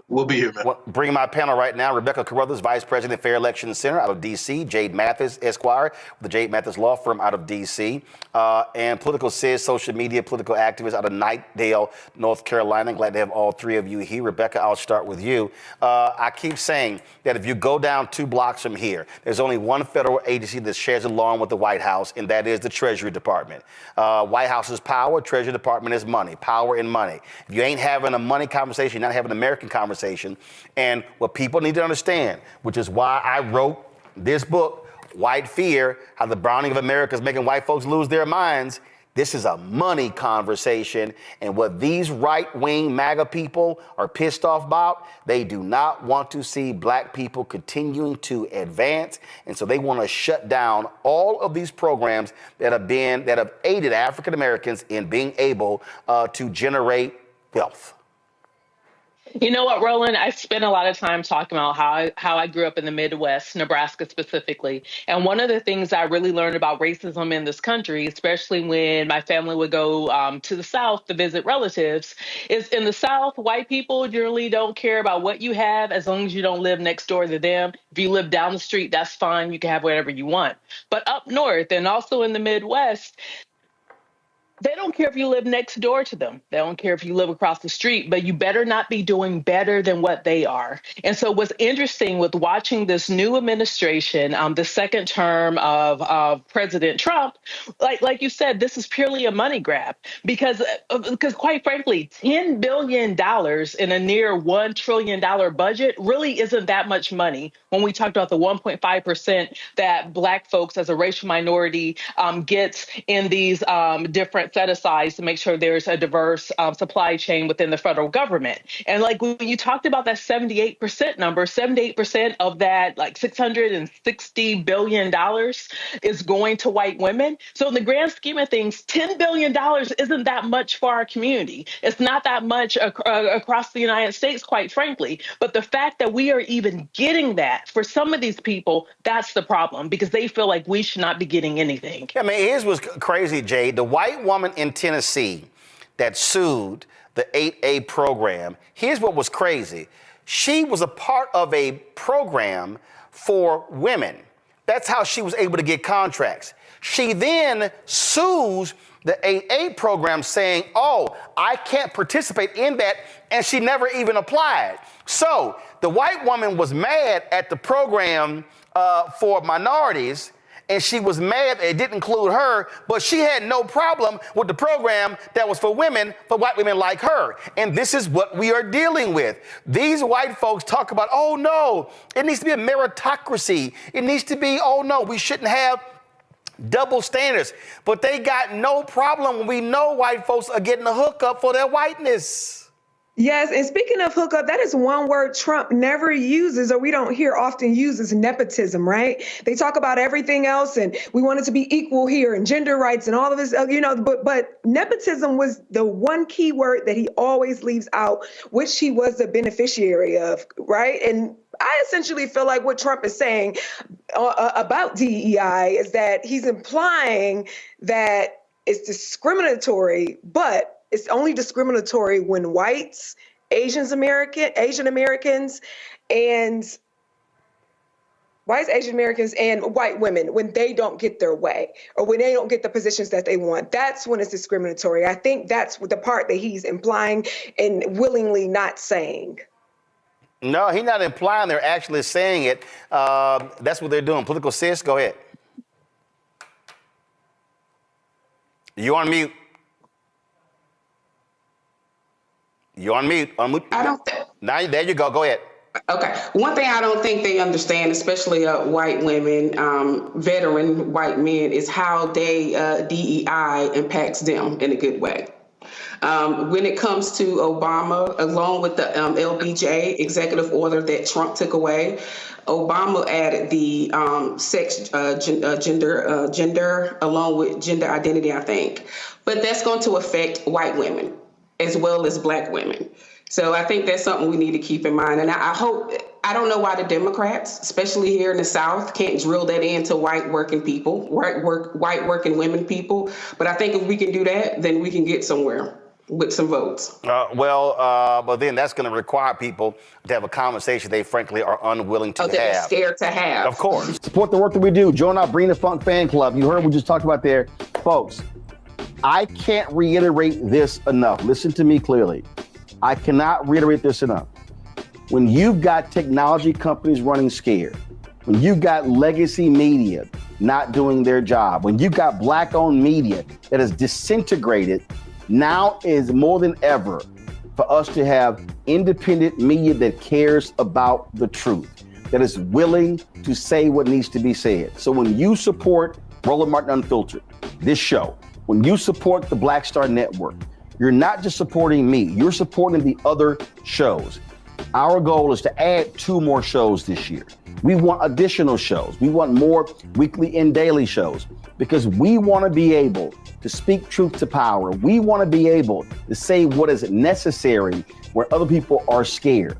We'll be here, man. Bringing my panel right now, Rebecca Carruthers, Vice President, Fair Election Center out of D.C., Jade Mathis, Esquire, with the Jade Mathis Law Firm out of D.C., and Political Sis, social media, political activist out of Knightdale, North Carolina. Glad to have all three of you here. Rebecca, I'll start with you. I keep saying that if you go down 2 blocks from here, there's only one federal agency that shares a lawn with the White House, and that is the Treasury Department. White House is power, Treasury Department is money, power and money. If you ain't having a money conversation, you're not having an American conversation. And what people need to understand, which is why I wrote this book, White Fear, How the Browning of America is Making White Folks Lose Their Minds. This is a money conversation. And what these right-wing MAGA people are pissed off about, they do not want to see black people continuing to advance. And so they want to shut down all of these programs that have aided African Americans in being able to generate wealth. You know what, Roland? I spent a lot of time talking about how I grew up in the Midwest, Nebraska specifically. And one of the things I really learned about racism in this country, especially when my family would go to the South to visit relatives, is in the South, white people generally don't care about what you have as long as you don't live next door to them. If you live down the street, that's fine. You can have whatever you want. But up north and also in the Midwest, they don't care if you live next door to them. They don't care if you live across the street, but you better not be doing better than what they are. And so what's interesting with watching this new administration, the second term of President Trump, like you said, this is purely a money grab because quite frankly, $10 billion in a near $1 trillion budget really isn't that much money when we talked about the 1.5% that black folks as a racial minority gets in these different set-asides to make sure there's a diverse supply chain within the federal government. And like when you talked about that 78% number, 78% of that, like $660 billion is going to white women. So in the grand scheme of things, $10 billion isn't that much for our community. It's not that much across the United States, quite frankly. But the fact that we are even getting that for some of these people, that's the problem because they feel like we should not be getting anything. I mean, here's what's crazy, Jade. The white woman in Tennessee that sued the 8A program, here's what was crazy. She was a part of a program for women. That's how she was able to get contracts. She then sues the 8A program saying, oh, I can't participate in that, and she never even applied. So the white woman was mad at the program for minorities, and she was mad that it didn't include her, but she had no problem with the program that was for women, for white women like her. And this is what we are dealing with. These white folks talk about, oh no, it needs to be a meritocracy. It needs to be, oh no, we shouldn't have double standards. But they got no problem when we know white folks are getting a hookup for their whiteness. Yes, and speaking of hookup, that is one word Trump never uses, or we don't hear often used, is nepotism, right? They talk about everything else, and we want it to be equal here, and gender rights, and all of this, but nepotism was the one key word that he always leaves out, which he was the beneficiary of, right? And I essentially feel like what Trump is saying about DEI is that he's implying that it's discriminatory, but it's only discriminatory when whites, Asian Americans, and white women, when they don't get their way or when they don't get the positions that they want. That's when it's discriminatory. I think that's the part that he's implying and willingly not saying. No, he's not implying, they're actually saying it. That's what they're doing. Political sis, go ahead. You on mute. You're on mute. I don't. Now, there you go. Go ahead. Okay. One thing I don't think they understand, especially white women, veteran white men, is how DEI impacts them in a good way. When it comes to Obama, along with the LBJ executive order that Trump took away, Obama added the gender along with gender identity, I think. But that's going to affect white women as well as black women. So I think that's something we need to keep in mind. And I don't know why the Democrats, especially here in the South, can't drill that into white working people, white working women people. But I think if we can do that, then we can get somewhere with some votes. But then that's going to require people to have a conversation they frankly are unwilling to have. They're scared to have. Of course. Support the work that we do. Join our Bring the Funk fan club. You heard what we just talked about there. Folks, I can't reiterate this enough. Listen to me clearly. I cannot reiterate this enough. When you've got technology companies running scared, when you've got legacy media not doing their job, when you've got black-owned media that is disintegrated, now is more than ever for us to have independent media that cares about the truth, that is willing to say what needs to be said. So when you support Roland Martin Unfiltered, this show, when you support the Black Star Network, you're not just supporting me, you're supporting the other shows. Our goal is to add 2 more shows this year. We want additional shows. We want more weekly and daily shows because we want to be able to speak truth to power. We want to be able to say what is necessary where other people are scared.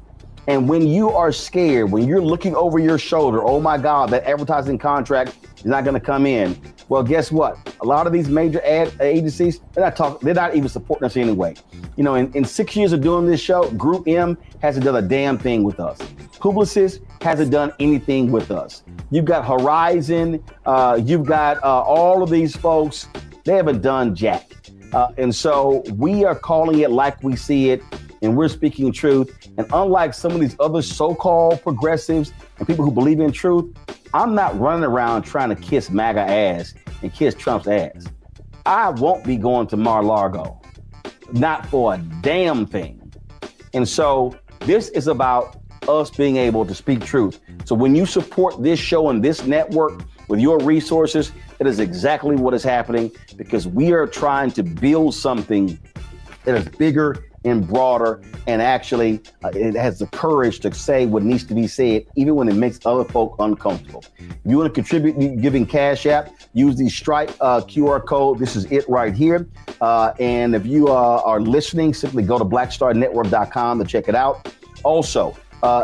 And when you are scared, when you're looking over your shoulder, oh my God, that advertising contract is not going to come in. Well, guess what? A lot of these major ad agencies, they're not even supporting us anyway. You know, in 6 years of doing this show, Group M hasn't done a damn thing with us. Publicis hasn't done anything with us. You've got Horizon, you've got all of these folks, they haven't done jack. And so we are calling it like we see it, and we're speaking truth. And unlike some of these other so-called progressives and people who believe in truth, I'm not running around trying to kiss MAGA ass and kiss Trump's ass. I won't be going to Mar-a-Lago, not for a damn thing. And so this is about us being able to speak truth. So when you support this show and this network with your resources, it is exactly what is happening because we are trying to build something that is bigger and broader, and actually it has the courage to say what needs to be said, even when it makes other folk uncomfortable. If you want to contribute giving Cash App, use the Stripe QR code. This is it right here. And if you are listening, simply go to blackstarnetwork.com to check it out. Also,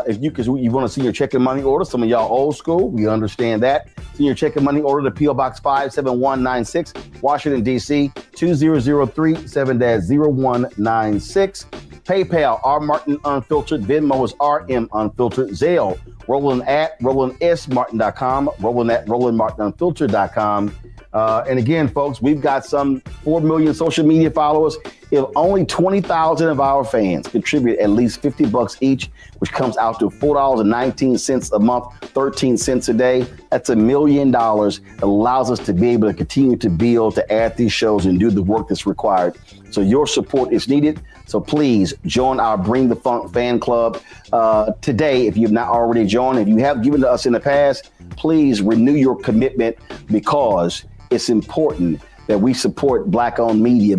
because you want to see your checking money order, some of y'all old school, we understand that. See your checking money order to P.O. Box 57196, Washington, D.C., 2037-0196. PayPal, R. Martin Unfiltered. Venmo is RM Unfiltered. Zelle, Roland at RolandSMartin.com, Roland at RolandMartinUnfiltered.com. And again, folks, we've got some 4 million social media followers. If only 20,000 of our fans contribute at least $50 each, which comes out to $4.19 a month, 13 cents a day, that's $1 million. It allows us to be able to continue to build, to add these shows and do the work that's required. So your support is needed. So please join our Bring the Funk fan club today. If you've not already joined, if you have given to us in the past, please renew your commitment, because it's important that we support Black-owned media.